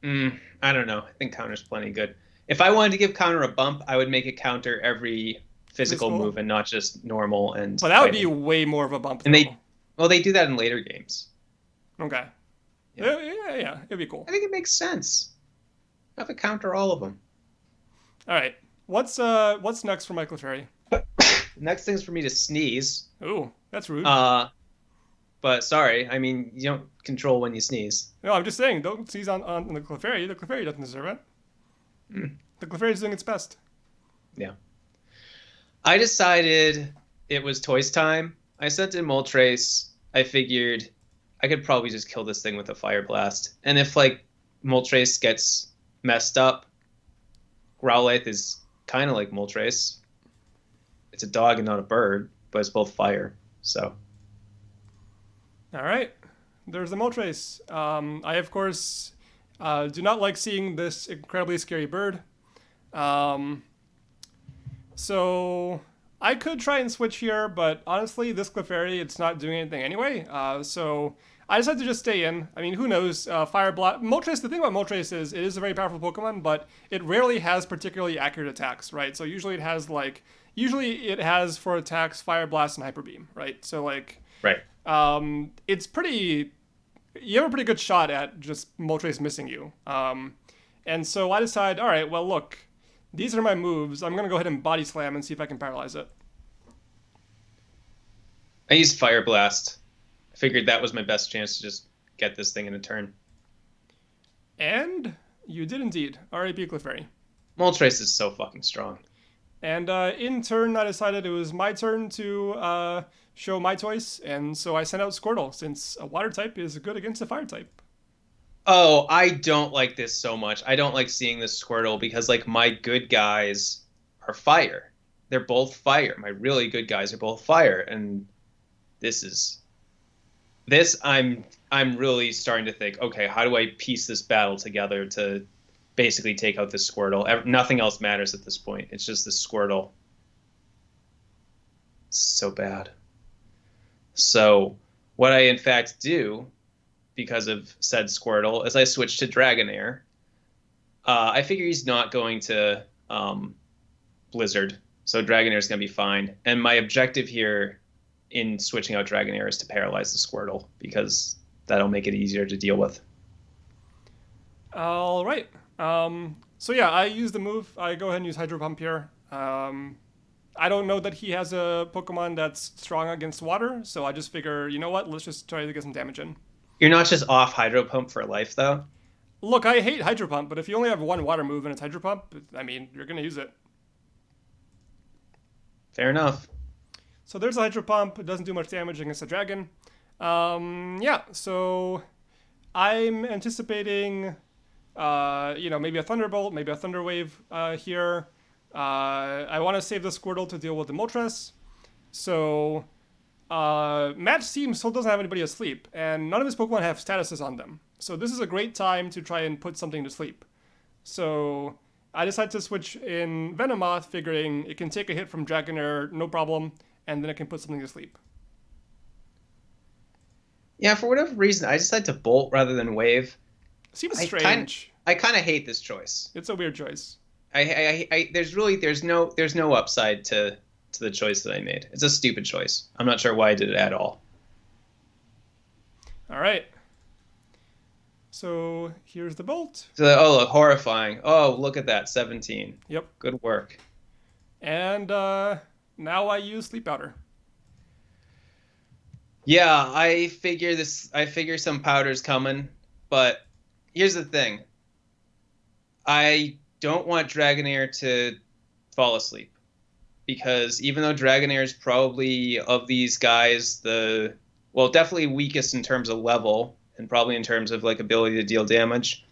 I don't know. I think counter's plenty good. If I wanted to give counter a bump, I would make it counter every physical move and not just normal and. But that would be way more of a bump. And they do that in later games. Okay. Yeah, it'd be cool. I think it makes sense. Have it counter all of them. All right. What's next for Michael Clefairy? Next thing's for me to sneeze. Ooh, that's rude. But sorry, I mean, you don't control when you sneeze. No, I'm just saying, don't sneeze on the Clefairy. The Clefairy doesn't deserve it. The Clefairy's doing its best. Yeah. I decided it was Toys time. I sent in Moltres. I figured I could probably just kill this thing with a Fire Blast. And if like Moltres gets messed up, Growlithe is kind of like Moltres. It's a dog and not a bird, but it's both fire. So All right. There's the Moltres. I, of course, do not like seeing this incredibly scary bird. Um, so I could try and switch here, but honestly, this Clefairy, it's not doing anything anyway. So I decided to just stay in. I mean, who knows? Fire Blast. Moltres, the thing about Moltres is it is a very powerful Pokemon, but it rarely has particularly accurate attacks, right? So usually it has for attacks Fire Blast and Hyper Beam, right? So like, right. it's pretty. You have a pretty good shot at just Moltres missing you. And so I decide, all right, well, look, these are my moves. I'm going to go ahead and Body Slam and see if I can paralyze it. I used Fire Blast. I figured that was my best chance to just get this thing in a turn. And you did indeed. R.I.P. Clefairy. Moltres is so fucking strong. And in turn, I decided it was my turn to show my choice, and so I sent out Squirtle, since a water type is good against a fire type. Oh, I don't like this so much. I don't like seeing this Squirtle because like my good guys are fire. They're both fire. My really good guys are both fire, and this I'm really starting to think, okay, how do I piece this battle together to basically take out this Squirtle? Nothing else matters at this point. It's just this Squirtle. It's so bad. So what I in fact do, because of said Squirtle, is I switch to Dragonair. I figure he's not going to Blizzard, so Dragonair is going to be fine. And my objective here in switching out Dragonair is to paralyze the Squirtle, because that'll make it easier to deal with. All right. So yeah, I use the move. I go ahead and use Hydro Pump here. I don't know that he has a Pokemon that's strong against water, so I just figure, you know what, let's just try to get some damage in. You're not just off Hydro Pump for life, though? Look, I hate Hydro Pump, but if you only have one water move and it's Hydro Pump, I mean, you're going to use it. Fair enough. So there's a Hydro Pump. It doesn't do much damage against a dragon. Yeah, so I'm anticipating, maybe a Thunderbolt, maybe a Thunder Wave here. I want to save the Squirtle to deal with the Moltres. So Matt's team still doesn't have anybody asleep, and none of his Pokemon have statuses on them. So this is a great time to try and put something to sleep. So I decided to switch in Venomoth, figuring it can take a hit from Dragonair, no problem, and then it can put something to sleep. Yeah, for whatever reason, I decided to Bolt rather than Wave. Seems strange. I kind of hate this choice. It's a weird choice. There's no upside to the choice that I made. It's a stupid choice. I'm not sure why I did it at all. All right. So here's the bolt. So, oh, look, horrifying. Oh, look at that, 17. Yep. Good work. And now I use Sleep Powder. Yeah, I figure some powder's coming, but here's the thing. I don't want Dragonair to fall asleep, because even though Dragonair is probably of these guys definitely weakest in terms of level and probably in terms of like ability to deal damage,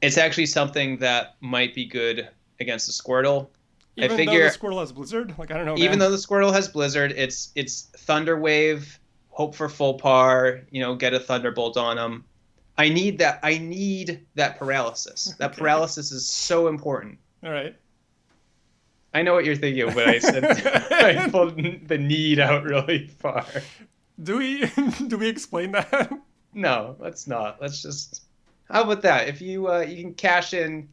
it's actually something that might be good against the Squirtle. Even though the Squirtle has Blizzard? Like, I don't know, Even though the Squirtle has Blizzard, it's Thunder Wave, hope for full par, get a Thunderbolt on him. I need that paralysis. That paralysis is so important. All right. I know what you're thinking, but I said I pulled the need out really far. Do we explain that? No, let's not. Let's just. How about that? If you can cash in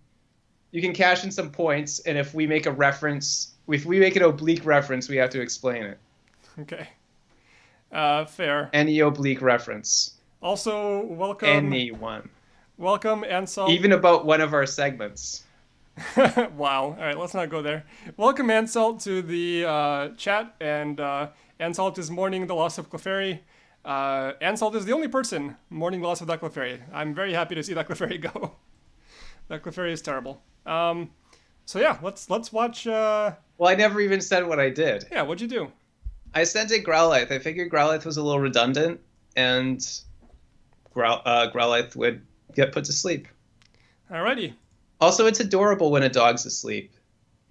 some points, and if we make an oblique reference, we have to explain it. Okay. Fair. Any oblique reference. Also, welcome. Anyone. Welcome, Ansel. Even about one of our segments. Wow. All right, let's not go there. Welcome, Ansel, to the chat, and Ansel is mourning the loss of Clefairy. Ansel is the only person mourning the loss of that Clefairy. I'm very happy to see that Clefairy go. That Clefairy is terrible. So yeah, let's watch. Well, I never even said what I did. Yeah, what'd you do? I sent it Growlithe. I figured Growlithe was a little redundant, and Growlithe would get put to sleep. Alrighty. Also, it's adorable when a dog's asleep.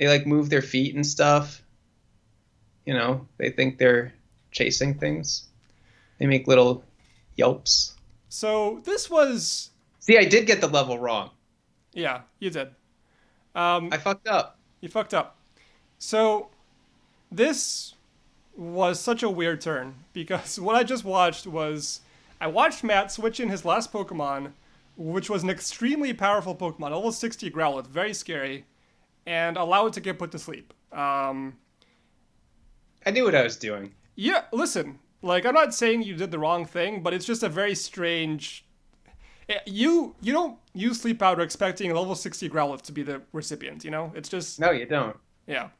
They like move their feet and stuff. They think they're chasing things. They make little yelps. So this was. See, I did get the level wrong. Yeah, you did. I fucked up. You fucked up. So this was such a weird turn because what I just watched was I watched Matt switch in his last Pokemon, which was an extremely powerful Pokemon, level 60 Growlithe, very scary, and allow it to get put to sleep. I knew what I was doing. Yeah, listen, like I'm not saying you did the wrong thing, but it's just a very strange. You don't use sleep powder expecting a level 60 Growlithe to be the recipient. It's just No, you don't. yeah.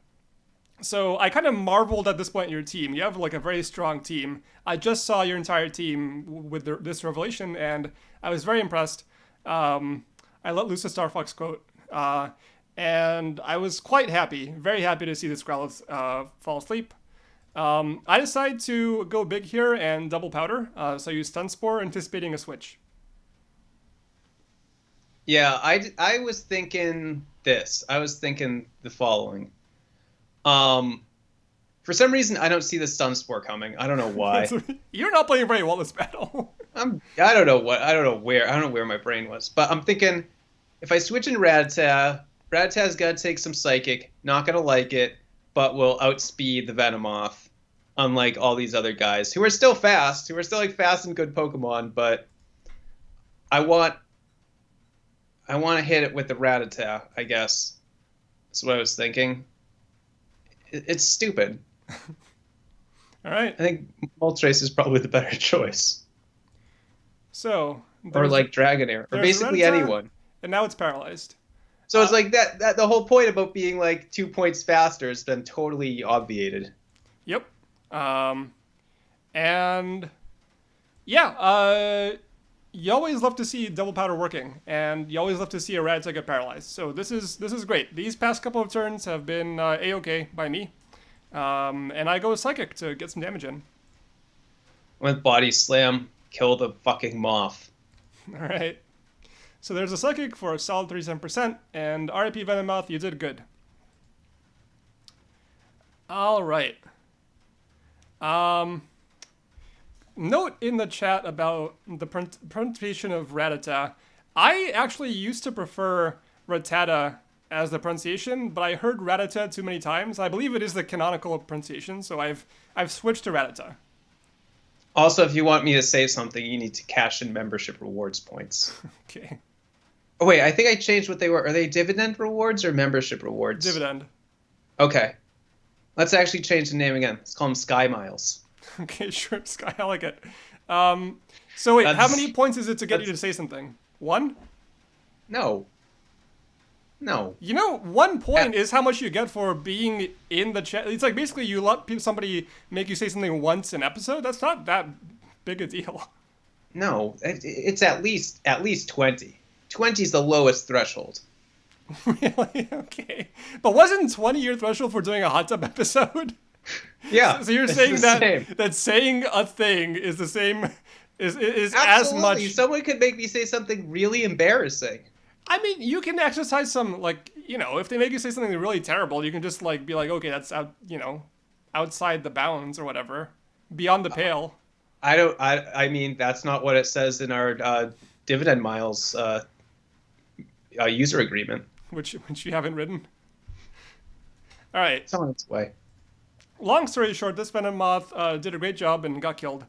So I kind of marveled at this point in your team. You have like a very strong team. I just saw your entire team with this revelation, and I was very impressed. I let loose a Star Fox quote, and I was quite happy, very happy to see this Growlithe fall asleep. I decided to go big here and double powder, so I used Stun Spore, anticipating a switch. Yeah, I was thinking this. I was thinking the following. For some reason, I don't see the Stun Spore coming. I don't know why. You're not playing very well this battle. I don't know where my brain was. But I'm thinking, if I switch in Rattata, Rattata's got to take some Psychic. Not gonna like it, but will outspeed the Venomoth, unlike all these other guys who are still fast, who are still like fast and good Pokemon. But I want to hit it with the Rattata, I guess. That's what I was thinking. It's stupid. All right. I think Moltres is probably the better choice. So. Or like Dragonair. Or basically anyone. And now it's paralyzed. So it's like that the whole point about being like 2 points faster has been totally obviated. Yep. And yeah, you always love to see double powder working, and you always love to see a Rattata get paralyzed. So this is great. These past couple of turns have been a-okay by me, and I go Psychic to get some damage in. With Body Slam, kill the fucking moth. All right. So there's a Psychic for a solid 37%, and RIP Venomoth, you did good. All right. Note in the chat about the pronunciation of Rattata. I actually used to prefer Rattata as the pronunciation, but I heard Rattata too many times. I believe it is the canonical pronunciation, so I've switched to Rattata. Also, if you want me to say something, you need to cash in membership rewards points. Okay. Oh wait, I think I changed what they were. Are they dividend rewards or membership rewards? Dividend. Okay. Let's actually change the name again. Let's call them Sky Miles. Okay, sure, Sky, I like it. So wait, how many points is it to get you to say something? 1? No. 1 point is how much you get for being in the chat. It's like basically you let somebody make you say something once an episode. That's not that big a deal. No, it's at least 20. 20 is the lowest threshold. Really? Okay. But wasn't 20 your threshold for doing a hot tub episode? Yeah. So you're saying that saying a thing is the same is as much. Someone could make me say something really embarrassing. I mean, you can exercise some, like, if they make you say something really terrible, you can just like be like, okay, that's outside the bounds or whatever, beyond the pale. I mean, that's not what it says in our dividend miles user agreement, which you haven't written. All right. It's on its way. Long story short, this Venomoth did a great job and got killed.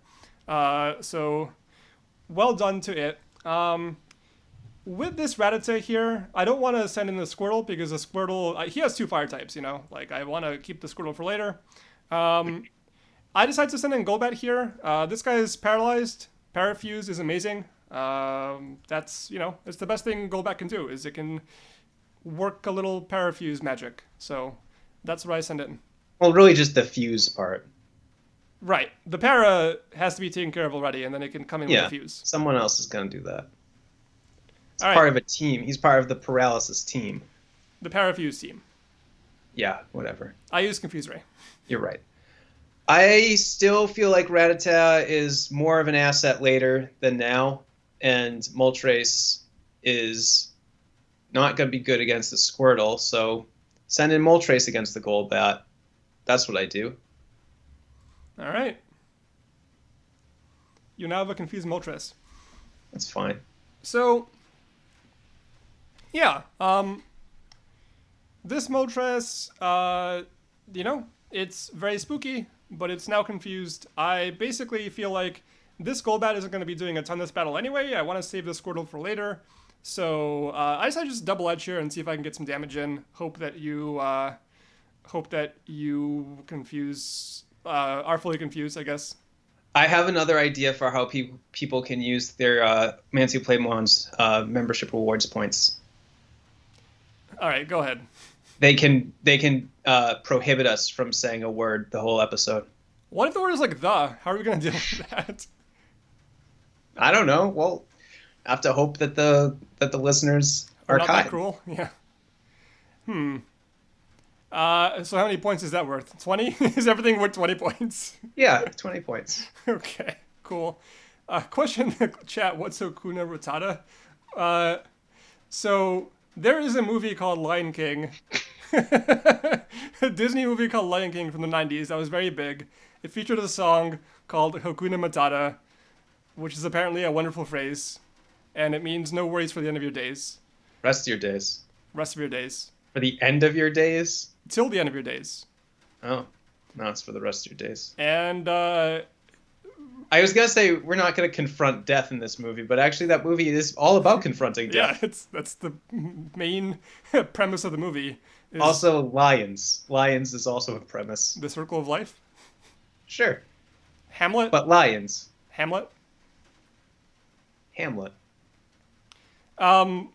So, well done to it. With this Rattata here, I don't want to send in the Squirtle because the Squirtle, he has 2 fire types, Like, I want to keep the Squirtle for later. I decided to send in Golbat here. This guy is paralyzed. Parafuse is amazing. That's, it's the best thing Golbat can do, is it can work a little Parafuse magic. So, that's what I send in. Well, really just the fuse part. Right. The para has to be taken care of already, and then it can come in with a fuse. Someone else is going to do that. It's All part of a team. He's part of the paralysis team. The Parafuse team. Yeah, whatever. I use Confuse Ray. You're right. I still feel like Rattata is more of an asset later than now, and Moltres is not going to be good against the Squirtle, so send in Moltres against the Golbat. That's what I do. All right. You now have a confused Moltres. That's fine. So, yeah. This Moltres, it's very spooky, but it's now confused. I basically feel like this Golbat isn't going to be doing a ton this battle anyway. I want to save the Squirtle for later. So I decided to just double edge here and see if I can get some damage in. Hope that you confuse are fully confused, I guess. I have another idea for how people can use their Mans Who Play Mons membership rewards points. All right, go ahead. They can prohibit us from saying a word the whole episode. What if the word is like the? How are we going to deal with that? I don't know. Well, I have to hope that the listeners are not kind. That cruel. Yeah. So how many points is that worth? 20? Is everything worth 20 points? Yeah, 20 points. Okay, cool. Question in the chat, what's Hakuna Matata? So there is a movie called Lion King. A Disney movie called Lion King from the 90s that was very big. It featured a song called Hakuna Matata, which is apparently a wonderful phrase, and it means no worries for the end of your days. Rest of your days. Rest of your days. For the end of your days? Till the end of your days. Oh, no, it's for the rest of your days. And I was gonna say we're not gonna confront death in this movie, but actually that movie is all about confronting death. Yeah, that's the main premise of the movie. Also, lions. Lions is also a premise. The Circle of Life. Sure. Hamlet. But lions. Hamlet. Hamlet. The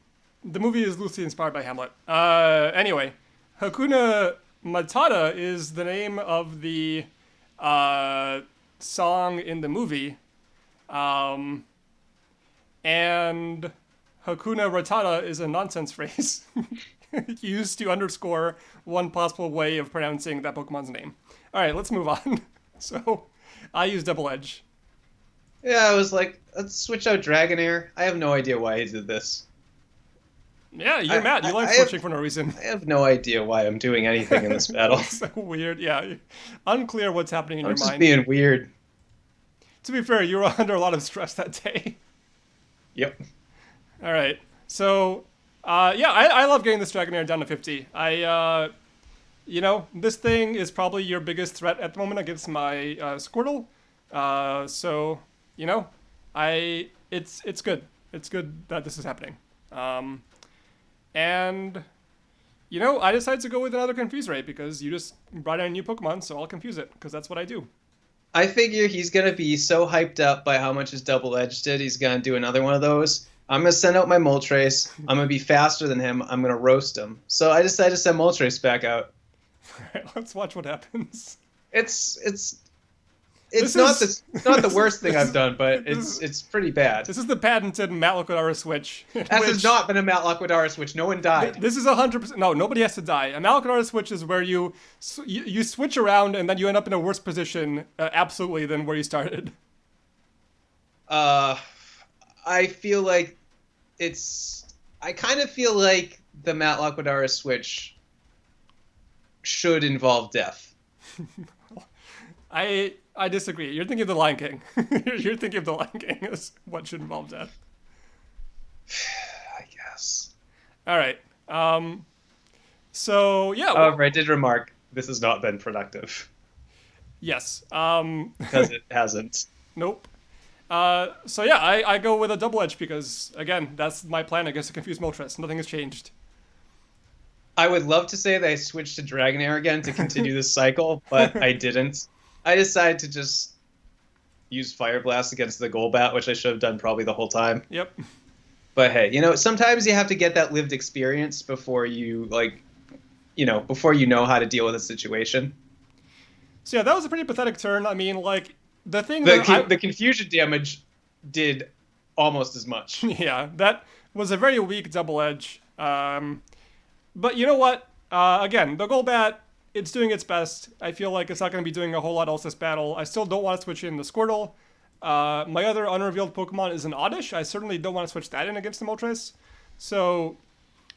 movie is loosely inspired by Hamlet. Anyway, Hakuna Matata is the name of the song in the movie. And Hakuna Matata is a nonsense phrase used to underscore one possible way of pronouncing that Pokemon's name. All right, let's move on. So, I use Double Edge. Yeah, I was like, let's switch out Dragonair. I have no idea why he did this. Yeah, you're mad. You like switching for no reason. I have no idea why I'm doing anything in this battle. So weird. Yeah, unclear what's happening in your mind. I'm just being weird. To be fair, you were under a lot of stress that day. Yep. All right. So, I love getting this Dragonair down to 50. This thing is probably your biggest threat at the moment against my Squirtle. It's good. It's good that this is happening. I decided to go with another Confuse Ray because you just brought in a new Pokemon, so I'll confuse it because that's what I do. I figure he's going to be so hyped up by how much his Double Edge did, he's going to do another one of those. I'm going to send out my Moltres. I'm going to be faster than him. I'm going to roast him. So I decided to send Moltres back out. All right, let's watch what happens. It's not the worst thing I've done, but it's pretty bad. This is the patented Matt Liquidara switch. That has not been a Matt Liquidara switch. No one died. This is 100%. No, nobody has to die. A Matt Liquidara switch is where you switch around and then you end up in a worse position, absolutely, than where you started. I feel like I kind of feel like the Matt Liquidara switch should involve death. I disagree. You're thinking of the Lion King. You're thinking of the Lion King as what should involve death. I guess. All right. So, yeah. However, I did remark this has not been productive. Yes. Because it hasn't. Nope. I go with a Double Edge because, again, that's my plan against a confused Moltres. Nothing has changed. I would love to say that I switched to Dragonair again to continue this cycle, but I didn't. I decided to just use Fire Blast against the Golbat, which I should have done probably the whole time. Yep. But hey, sometimes you have to get that lived experience before you before you know how to deal with a situation. So yeah, that was a pretty pathetic turn. I mean, like the thing the confusion damage did almost as much. Yeah, that was a very weak Double Edge. But you know what? Again, the Golbat, it's doing its best. I feel like it's not going to be doing a whole lot else this battle. I still don't want to switch in the Squirtle. My other unrevealed Pokemon is an Oddish. I certainly don't want to switch that in against the Moltres. So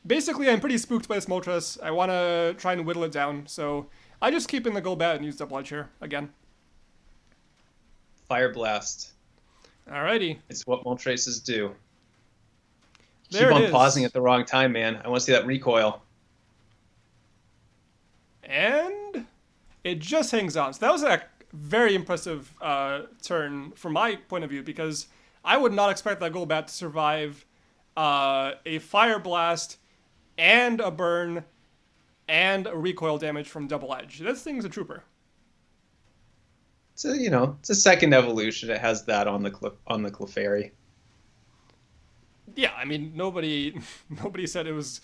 basically, I'm pretty spooked by this Moltres. I want to try and whittle it down. So I just keep in the Golbat and use Double Edge here again. Fire Blast. Alrighty. It's what Moltres do. There Keep it on is. pausing at the wrong time, man. I want to see that recoil. And it just hangs on. So that was a very impressive turn from my point of view, because I would not expect that Golbat to survive a Fire Blast and a burn and a recoil damage from Double Edge. This thing's a trooper. It's it's a second evolution. It has that on the Clefairy. Yeah, I mean, nobody said it was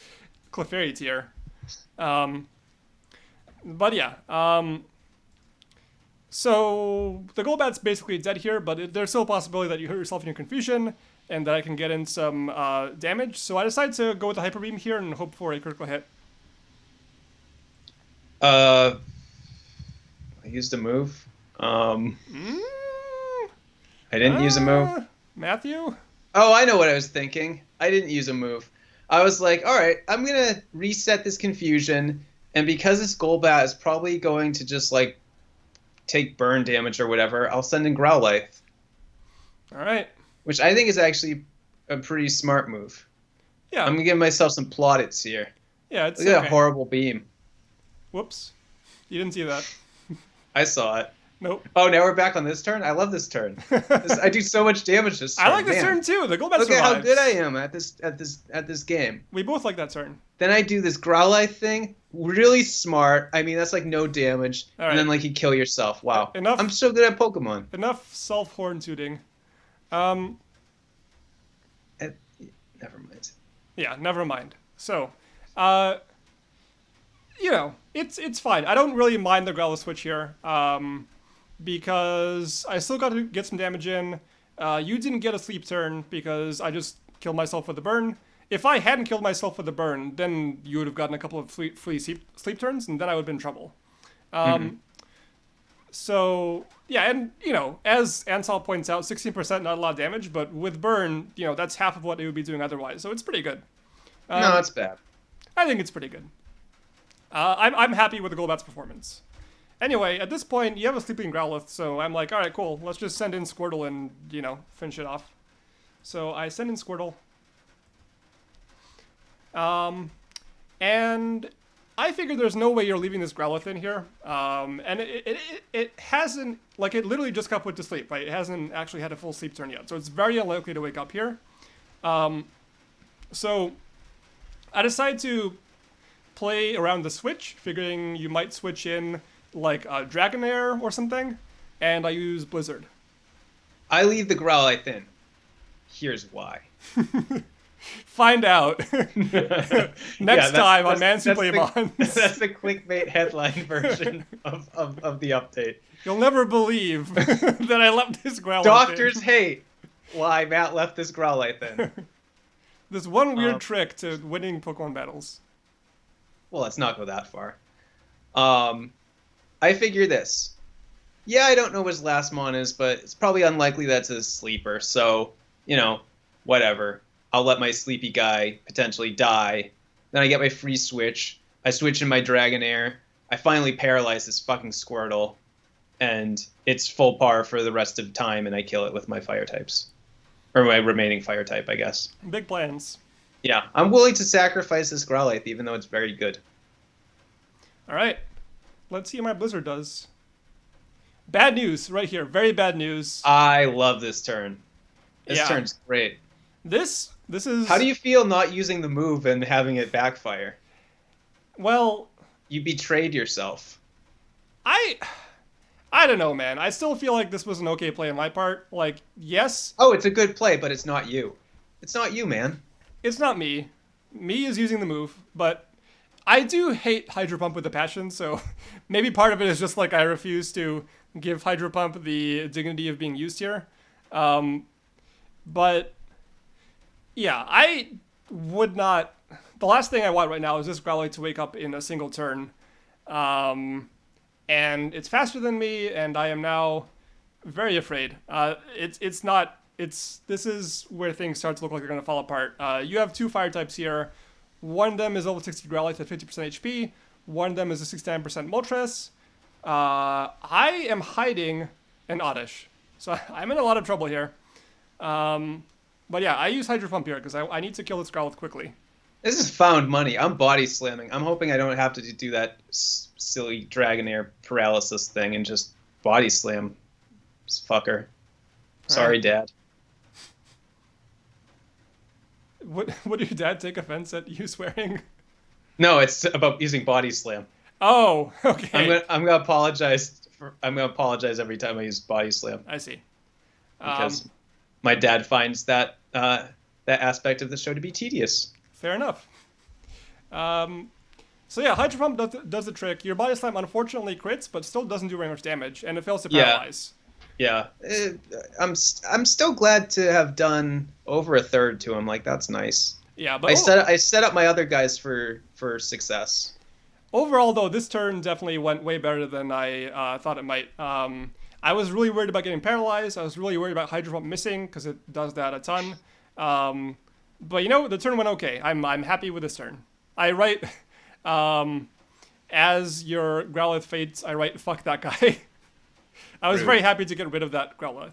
Clefairy tier. But yeah, so the Golbat's basically dead here, but there's still a possibility that you hurt yourself in your confusion and that I can get in some damage. So I decided to go with the Hyper Beam here and hope for a critical hit. I used a move. I didn't use a move. Matthew? Oh, I know what I was thinking. I didn't use a move. I was like, all right, I'm going to reset this confusion. And because this Golbat is probably going to just, like, take burn damage or whatever, I'll send in Growlithe. All right. Which I think is actually a pretty smart move. Yeah. I'm going to give myself some plaudits here. Yeah, it's Look at okay. that horrible beam. Whoops. You didn't see that. I saw it. Nope. Oh, now we're back on this turn? I love this turn. I do so much damage this turn. I like this Man. turn too. The Golbat Look survives. at how good I am at this game. We both like that turn. Then I do this Growlithe thing. Really smart. I mean, that's like no damage. All right. And then like you kill yourself. Wow. Enough. I'm so good at Pokemon. Enough self-horn tooting. Never mind. Yeah, never mind. So, it's fine. I don't really mind the Growlithe switch here, because I still got to get some damage in. You didn't get a sleep turn because I just killed myself with the burn. If I hadn't killed myself with the burn, then you would have gotten a couple of free sleep turns, and then I would have been in trouble. So, yeah, and, as Ansel points out, 16% not a lot of damage, but with burn, that's half of what it would be doing otherwise, so it's pretty good. No, it's bad. I think it's pretty good. I'm happy with the Golbat's performance. Anyway, at this point, you have a sleeping Growlithe, so I'm like, all right, cool. Let's just send in Squirtle and, finish it off. So I send in Squirtle. And I figured there's no way you're leaving this Growlithe in here. And it hasn't, like, it literally just got put to sleep, right? It hasn't actually had a full sleep turn yet, so it's very unlikely to wake up here. So I decided to play around the switch, figuring you might switch in like a Dragonair or something, and I use Blizzard. I leave the Growlithe in. Here's why. Find out next time on Mans Who Play Mons. That's the clickbait headline version of the update. You'll never believe that I left this Growlithe Doctors in. hate why Matt left this Growlithe in. This one weird trick to winning Pokemon battles. Well, let's not go that far. I figure this. Yeah, I don't know what his last mon is, but it's probably unlikely that's a sleeper. So, whatever. I'll let my sleepy guy potentially die. Then I get my free switch. I switch in my Dragonair. I finally paralyze this fucking Squirtle. And it's full par for the rest of time, and I kill it with my fire types. Or my remaining fire type, I guess. Big plans. Yeah, I'm willing to sacrifice this Growlithe, even though it's very good. All right. Let's see how my Blizzard does. Bad news right here. Very bad news. I love this turn. This turn's great. This is... How do you feel not using the move and having it backfire? Well... You betrayed yourself. I don't know, man. I still feel like this was an okay play on my part. Like, yes... Oh, it's a good play, but it's not you. It's not you, man. It's not me. Me is using the move, but I do hate Hydro Pump with a passion, so maybe part of it is just like I refuse to give Hydro Pump the dignity of being used here. But yeah, I would not the last thing I want right now is this Growlithe to wake up in a single turn. And it's faster than me, and I am now very afraid. It's not. This is where things start to look like they're going to fall apart. You have two fire types here. One of them is level 60 Growlithe at 50% HP. One of them is a 69% Moltres. I am hiding an Oddish, so I'm in a lot of trouble here. But yeah, I use Hydro Pump here because I need to kill this Growlithe quickly. This is found money. I'm body slamming. I'm hoping I don't have to do that silly Dragonair paralysis thing and just body slam this fucker. Sorry, Dad. Would your dad take offense at you swearing? No, it's about using body slam. Oh, okay. I'm gonna apologize. I'm gonna apologize every time I use body slam. I see. Because my dad finds that that aspect of the show to be tedious. Fair enough. So yeah, Hydro Pump does the trick. Your body slam unfortunately crits, but still doesn't do very much damage, and it fails to paralyze. Yeah, I'm still glad to have done over a third to him. Like, that's nice. Yeah, but I set up my other guys for success. Overall, though, this turn definitely went way better than I thought it might. I was really worried about getting paralyzed. I was really worried about Hydro Pump missing because it does that a ton. But you know, the turn went okay. I'm happy with this turn. I write, as your Growlithe fates, I write, fuck that guy. I was very happy to get rid of that Growlithe.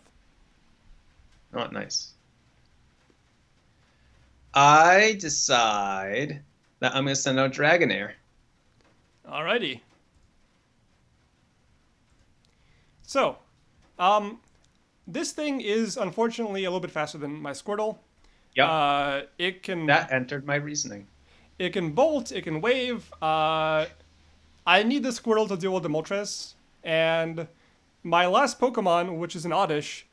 Not nice. I decide that I'm going to send out Dragonair. Alrighty. So, this thing is unfortunately a little bit faster than my Squirtle. Yep. It can... That entered my reasoning. It can bolt, it can wave. I need the Squirtle to deal with the Moltres, and my last Pokemon, which is an Oddish,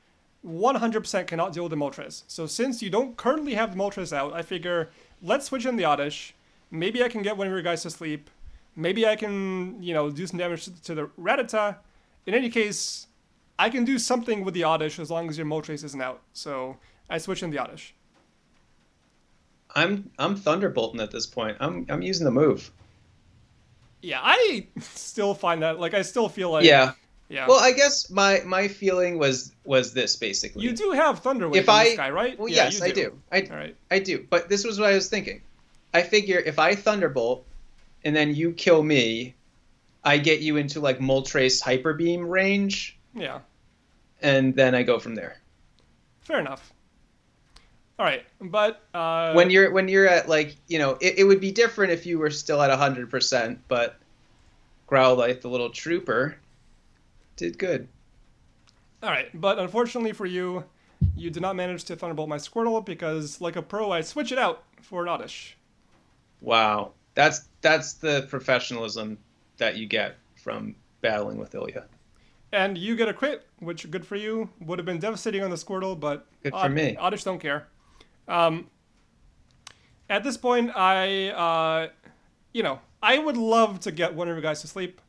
100% cannot deal with the Moltres. So since you don't currently have the Moltres out, I figure, let's switch in the Oddish. Maybe I can get one of your guys to sleep. Maybe I can, do some damage to the Rattata. In any case, I can do something with the Oddish as long as your Moltres isn't out. So I switch in the Oddish. I'm Thunderbolting at this point. I'm using the move. Yeah, I still find that, I still feel like... Yeah. Yeah. Well, I guess my feeling was this, basically. You do have Thunder Wave in this guy, right? Well, yeah, yes, I do. All right. I do. But this was what I was thinking. I figure if I Thunderbolt and then you kill me, I get you into Moltres Hyper Beam range. Yeah. And then I go from there. Fair enough. All right, but when you're at it would be different if you were still at 100%, but Growlithe, the little trooper, did good. All right, but unfortunately for you, you did not manage to Thunderbolt my Squirtle because, like a pro, I switch it out for an Oddish. Wow, that's the professionalism that you get from battling with Ilya. And you get a crit, which, good for you, would have been devastating on the Squirtle, but good for me. Oddish don't care. At this point, I would love to get one of you guys to sleep.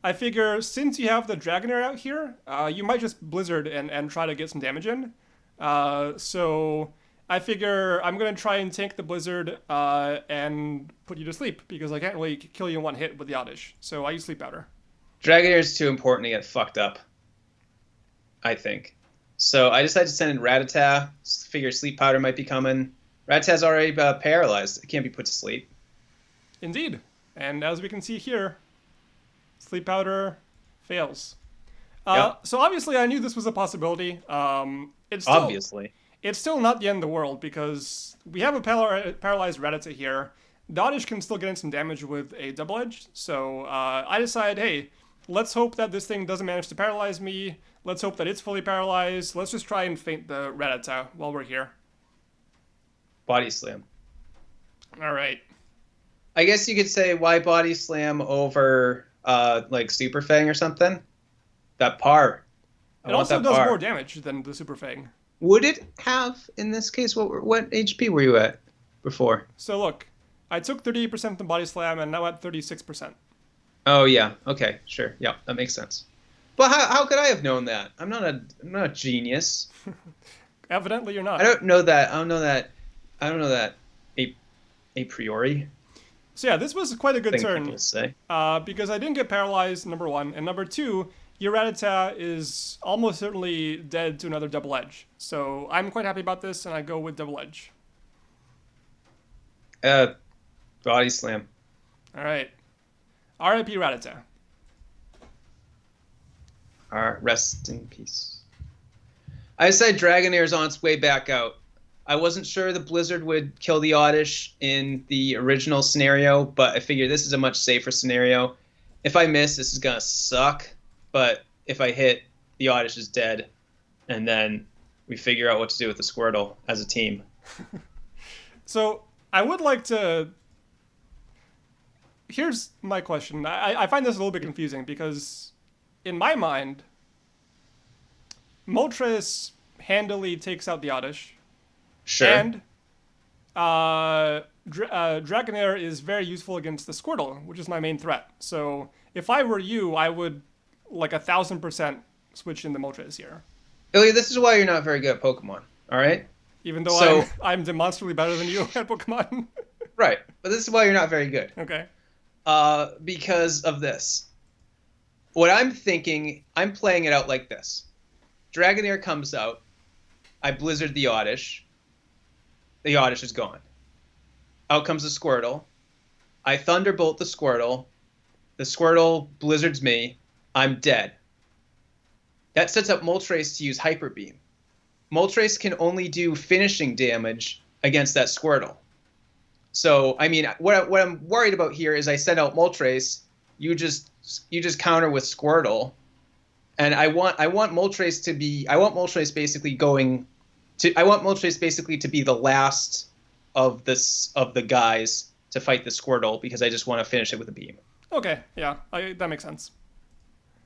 I figure since you have the Dragonair out here, you might just Blizzard and try to get some damage in. So I figure I'm going to try and tank the Blizzard and put you to sleep because I can't really kill you in one hit with the Oddish. So I use Sleep Powder. Dragonair is too important to get fucked up, I think. So I decided to send in Rattata. Figure Sleep Powder might be coming. Rattata's already paralyzed. It can't be put to sleep. Indeed. And as we can see here, Sleep Powder fails. Yep. So obviously I knew this was a possibility. It's still not the end of the world because we have a paralyzed Rattata here. Oddish can still get in some damage with a Double Edge. So I decided, hey, let's hope that this thing doesn't manage to paralyze me. Let's hope that it's fully paralyzed. Let's just try and feint the Rattata while we're here. Body Slam. All right. I guess you could say why Body Slam over Super Fang or something? That par. It also does more damage than the Super Fang. Would it have, in this case, what HP were you at before? So look, I took 38% from Body Slam and now at 36%. Oh, yeah. Okay, sure. Yeah, that makes sense. But how could I have known that? I'm not a genius. Evidently, you're not. I don't know that a priori So yeah, this was quite a good thing turn people say. because I didn't get paralyzed, number one. And number two, your Rattata is almost certainly dead to another double edge. So I'm quite happy about this, and I go with double edge. Uh, Body slam. All right. R.I.P. Rattata. Rest in peace. I said Dragonair's on its way back out. I wasn't sure the Blizzard would kill the Oddish in the original scenario, but I figured this is a much safer scenario. If I miss, this is going to suck, but if I hit, the Oddish is dead, and then we figure out what to do with the Squirtle as a team. So I would like to. Here's my question. I find this a little bit confusing because, in my mind, Moltres handily takes out the Oddish. Sure. And Dragonair is very useful against the Squirtle, which is my main threat. So if I were you, I would like 1,000% switch in the Moltres here. Ilya, this is why you're not very good at Pokemon, all right? Even though I'm demonstrably better than you at Pokemon. Right, but this is why you're not very good. Okay. Because of this. What I'm thinking, I'm playing it out like this. Dragonair comes out. I Blizzard the Oddish. The Oddish is gone. Out comes the Squirtle. I Thunderbolt the Squirtle. The Squirtle Blizzards me. I'm dead. That sets up Moltres to use Hyper Beam. Moltres can only do finishing damage against that Squirtle. So, I mean, what I'm worried about here is I send out Moltres, you just counter with Squirtle, and I want Moltres to be Moltres basically to be the last of the guys to fight the Squirtle because I just want to finish it with a beam. Okay, yeah, that makes sense.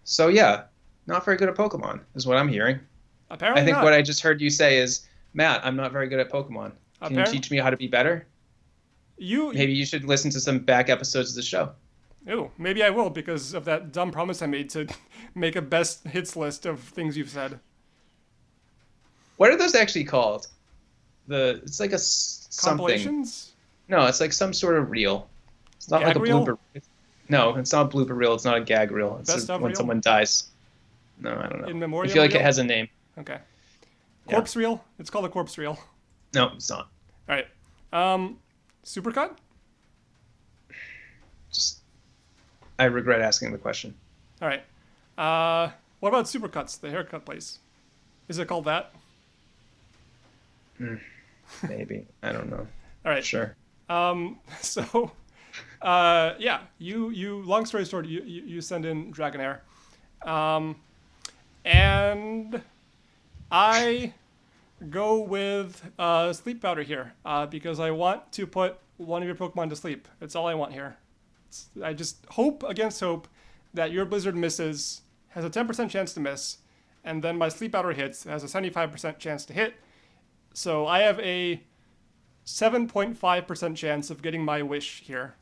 So yeah, not very good at Pokemon is what I'm hearing. Apparently I think not. what I just heard you say is, Matt, I'm not very good at Pokemon. Can you teach me how to be better? Maybe you should listen to some back episodes of the show. Ooh, maybe I will because of that dumb promise I made to make a best hits list of things you've said. What are those actually called? It's like a something. Compilations? No, it's like some sort of reel. It's not gag like a reel? blooper. No, it's not a blooper reel. It's not a gag reel. It's Best of when reel? someone dies. No, I don't know. In memoriam I feel like reel? it has a name. Okay. Corpse reel? It's called a corpse reel. No, it's not. All right. Supercut? I regret asking the question. All right. What about Supercuts, the haircut place? Is it called that? Maybe. I don't know. All right. Sure. So, yeah, you long story short, you send in Dragonair. And I go with Sleep Powder here because I want to put one of your Pokemon to sleep. That's all I want here. I just hope against hope that your Blizzard misses, has a 10% chance to miss, and then my Sleep Powder hits, has a 75% chance to hit. So I have a 7.5% chance of getting my wish here.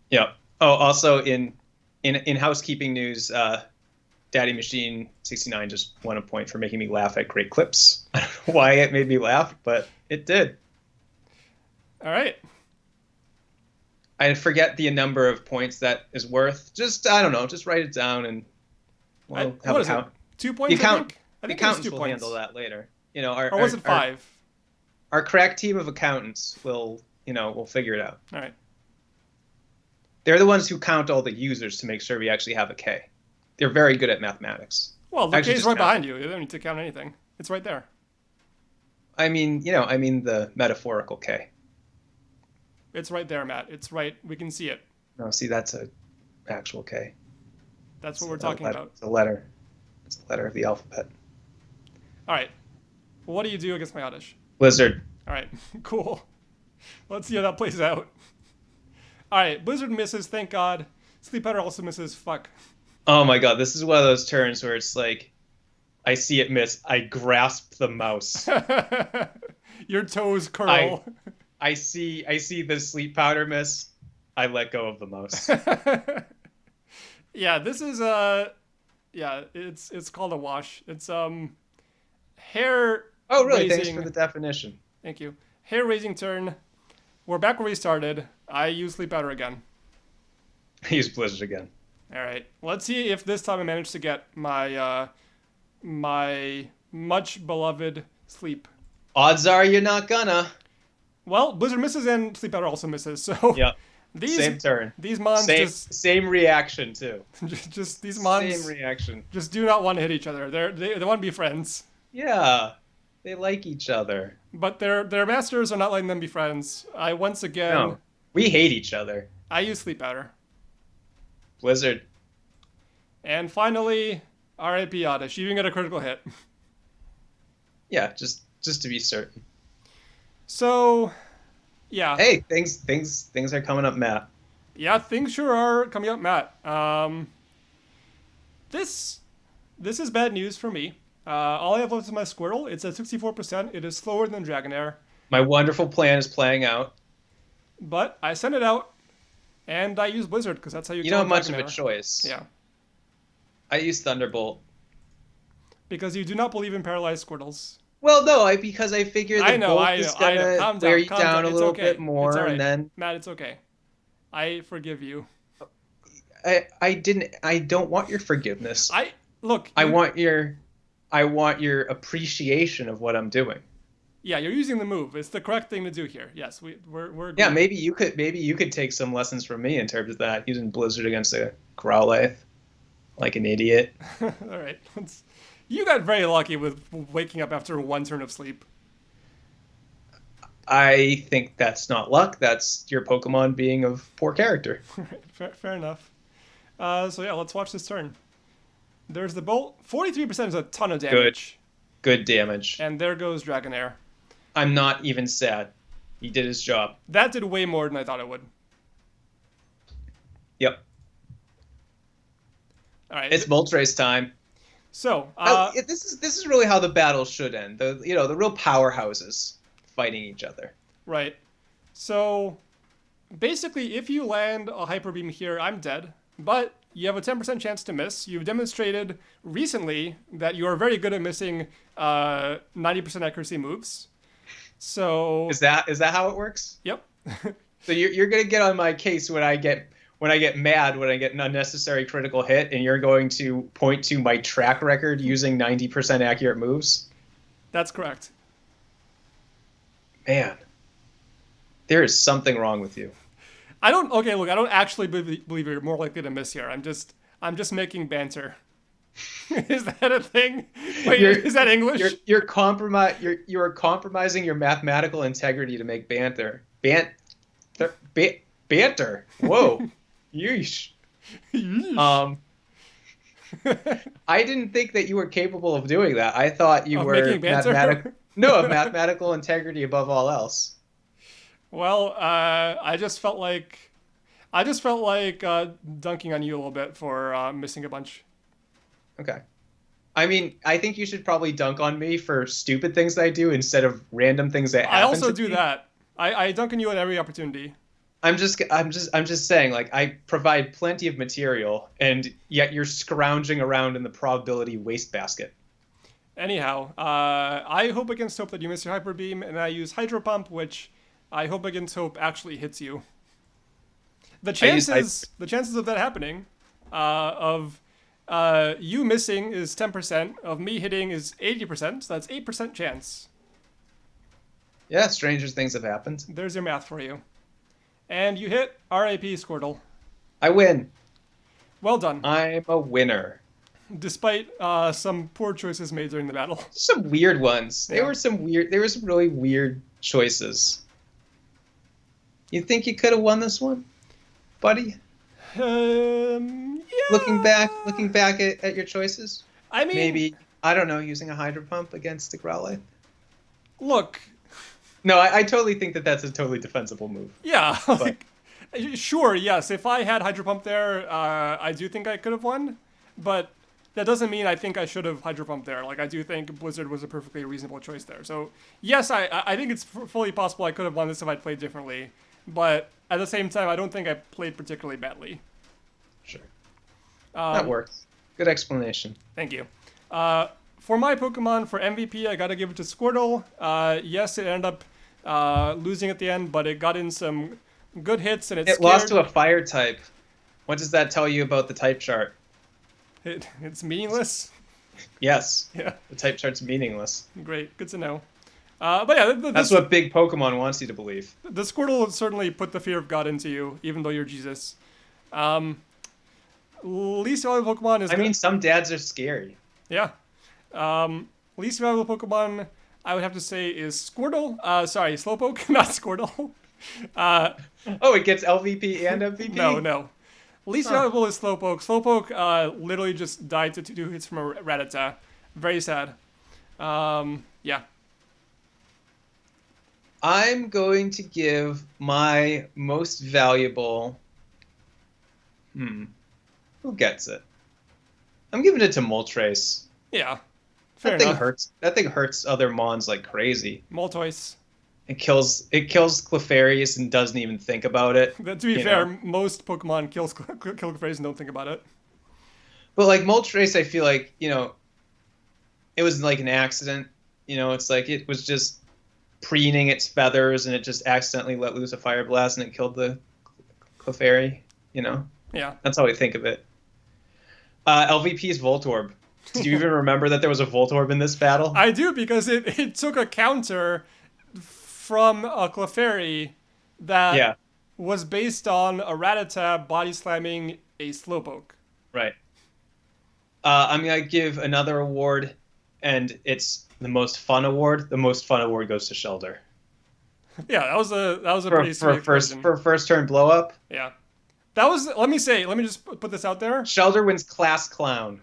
Yeah. Oh, also in housekeeping news, Daddy Machine 69 just won a point for making me laugh at great clips. I don't know why it made me laugh, but it did. All right. I forget the number of points that is worth. Just, I don't know, just write it down and we'll have a count. 2 points, The I think accountants it was 2 will points. handle that later. You know, Or was it 5? Our crack team of accountants will figure it out. All right. They're the ones who count all the users to make sure we actually have a K. They're very good at mathematics. Well, the Actually, K is just right count. behind you. You don't need to count anything. It's right there. I mean the metaphorical K. It's right there, Matt. It's right. We can see it. No, see, that's a actual K. That's what we're talking about. It's a letter. It's a letter of the alphabet. All right. Well, what do you do against my Oddish? Blizzard. All right. Cool. Let's see how that plays out. All right. Blizzard misses. Thank God. Sleep Powder also misses. Fuck. Oh my God, this is one of those turns where it's like, I see it miss. I grasp the mouse. Your toes curl. I see the sleep powder miss. I let go of the mouse. Yeah, this is it's called a wash. It's hair. Oh really? raising, Thanks for the definition. Thank you. Hair raising turn we're back where we started. I use Sleep Powder again. I use Blizzard again. All right. Let's see if this time I manage to get my my much beloved sleep. Odds are you're not gonna. Well, Blizzard misses and Sleep Powder also misses. So Yep. these Same turn. These Mons same reaction too. just these Mons Same reaction. just do not want to hit each other. They want to be friends. Yeah. They like each other. But their masters are not letting them be friends. I once again No. We hate each other. I use Sleep Powder. Blizzard. And finally, R.I.P. Oddish. You even get a critical hit. Yeah, just to be certain. So, yeah. Hey, things are coming up, Matt. Yeah, things sure are coming up, Matt. This is bad news for me. All I have left is my Squirtle. It's at 64%. It is slower than Dragonair. My wonderful plan is playing out. But I sent it out, and I use Blizzard, because that's how you don't have much Dragonair. of a choice. Yeah. I use Thunderbolt. Because you do not believe in paralyzed Squirtles. Well, no, because I figured the bolt is gonna wear you down a little bit more, right. and then Matt, it's okay. I forgive you. I don't want your forgiveness. I want your appreciation of what I'm doing. Yeah, you're using the move. It's the correct thing to do here. Yes, we're Yeah, maybe you could take some lessons from me in terms of that, using Blizzard against a Growlithe like an idiot. All right. You got very lucky with waking up after one turn of sleep. I think that's not luck. That's your Pokemon being of poor character. Right, fair enough. So yeah, let's watch this turn. There's the Bolt. 43% is a ton of damage. Good damage. And there goes Dragonair. I'm not even sad. He did his job. That did way more than I thought it would. Yep. All right. It's Moltres time. So this is really how the battle should end. The real powerhouses fighting each other. Right. So basically, if you land a Hyper Beam here, I'm dead. But you have a 10% chance to miss. You've demonstrated recently that you are very good at missing 90% accuracy moves. So is that how it works? Yep. So you're gonna get on my case when I get mad, when I get an unnecessary critical hit, and you're going to point to my track record using 90% accurate moves? That's correct. Man, there is something wrong with you. I don't actually believe you're more likely to miss here. I'm just making banter. Is that a thing? Wait, is that English? You're compromising your mathematical integrity to make banter. Banter. Whoa. Yeesh. I didn't think that you were capable of doing that. I thought you were mathematical integrity above all else. Well, I just felt like dunking on you a little bit for missing a bunch. Okay. I mean, I think you should probably dunk on me for stupid things I do instead of random things that happen. I also do that. I dunk on you at every opportunity. I'm just saying, like, I provide plenty of material, and yet you're scrounging around in the probability wastebasket. Anyhow, I hope against hope that you miss your Hyper Beam, and I use Hydro Pump, which I hope against hope actually hits you. The chances of that happening, of you missing is 10%, of me hitting is 80%, so that's 8% chance. Yeah, stranger things have happened. There's your math for you. And you hit R.I.P. Squirtle. I win. Well done. I'm a winner. Despite some poor choices made during the battle. Some weird ones. Yeah. There were some really weird choices. You think you could have won this one, buddy? Yeah. Looking back at your choices? I mean, maybe, I don't know, using a Hydro Pump against the Growlithe? Look. No, I totally think that that's a totally defensible move. Yeah, like, sure, yes. If I had Hydro Pump there, I do think I could have won. But that doesn't mean I think I should have Hydro Pump there. Like, I do think Blizzard was a perfectly reasonable choice there. So, yes, I think it's fully possible I could have won this if I'd played differently. But at the same time, I don't think I played particularly badly. Sure. That works. Good explanation. Thank you. For my Pokemon, for MVP, I gotta give it to Squirtle. Yes, it ended up losing at the end, but it got in some good hits and it It lost scared. to a fire type. What does that tell you about the type chart? It's meaningless. Yes, Yeah, the type chart's meaningless. great, good to know. But yeah, That's what big Pokemon wants you to believe. the Squirtle certainly put the fear of God into you, even though you're Jesus. Least valuable Pokemon is I good. mean, some dads are scary. Yeah. Least valuable Pokemon I would have to say is Squirtle. Sorry, Slowpoke, not Squirtle. Uh, Oh, it gets LVP and MVP? no. Least valuable is Slowpoke. Slowpoke literally just died to two hits from a Rattata. Very sad. Yeah. I'm going to give my most valuable. Who gets it? I'm giving it to Moltres. Yeah. Fair That thing enough. hurts. That thing hurts other Mons like crazy. Moltoise. It kills Clefairies and doesn't even think about it. To be you fair, know? most Pokemon kill Clefairies and don't think about it. But like Moltres, I feel like, it was like an accident. It's like it was just preening its feathers and it just accidentally let loose a fire blast and it killed the Clefairy. Yeah. That's how I think of it. LVP is Voltorb. Did you even remember that there was a Voltorb in this battle? I do because it took a counter from a Clefairy that Yeah, was based on a Rattata body slamming a Slowpoke. right. I'm gonna give another award, and it's the most fun award. The most fun award goes to Shelder Yeah, that was a for pretty sweet first explosion. for first turn blow up. Yeah, that was. Let me just put this out there. Shelder wins Class Clown.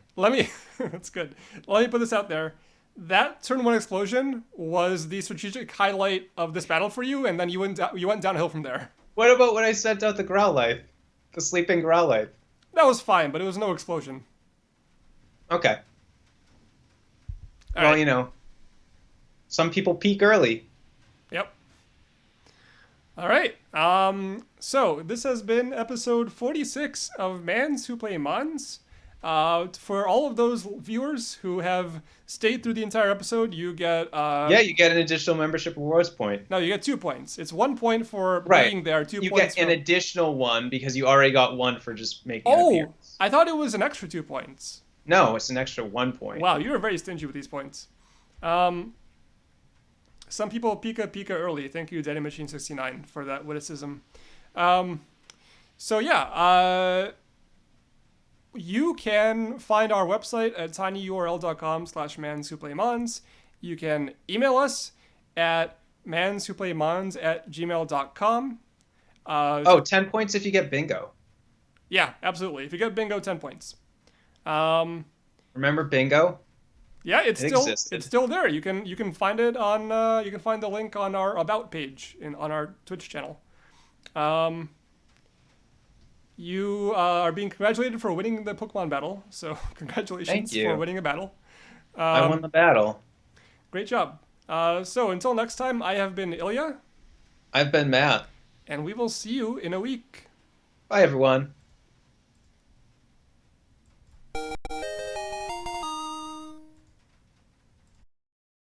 That's good. Let me put this out there. That turn one explosion was the strategic highlight of this battle for you, and then you went downhill from there. What about when I sent out the Growlithe, the sleeping Growlithe? That was fine, but it was no explosion. Okay. All Well, right. some people peak early. Yep. All right. So this has been episode 46 of Mans Who Play Mons. For all of those viewers who have stayed through the entire episode, you get Yeah, you get an additional membership rewards point. no, you get 2 points. It's 1 point for Right. being there, two You points get an for. additional one because you already got one for just making an Oh, appearance. I thought it was an extra 2 points. No, it's an extra 1 point. Wow, you were very stingy with these points. Some people Pika early. Thank you, Daddy Machine 69, for that witticism. So yeah, you can find our website at tinyurl.com/manswhoplaymons. You can email us at manswhoplaymons@gmail.com. 10 points if you get bingo. Yeah, absolutely. If you get bingo, 10 points. Um, Remember bingo? yeah, It existed. it's still there. You can find it on you can find the link on our about page on our Twitch channel. You are being congratulated for winning the Pokemon battle. So congratulations Thank you. for winning a battle. I won the battle. Great job. So until next time, I have been Ilya, I've been Matt. and we will see you in a week. Bye, everyone.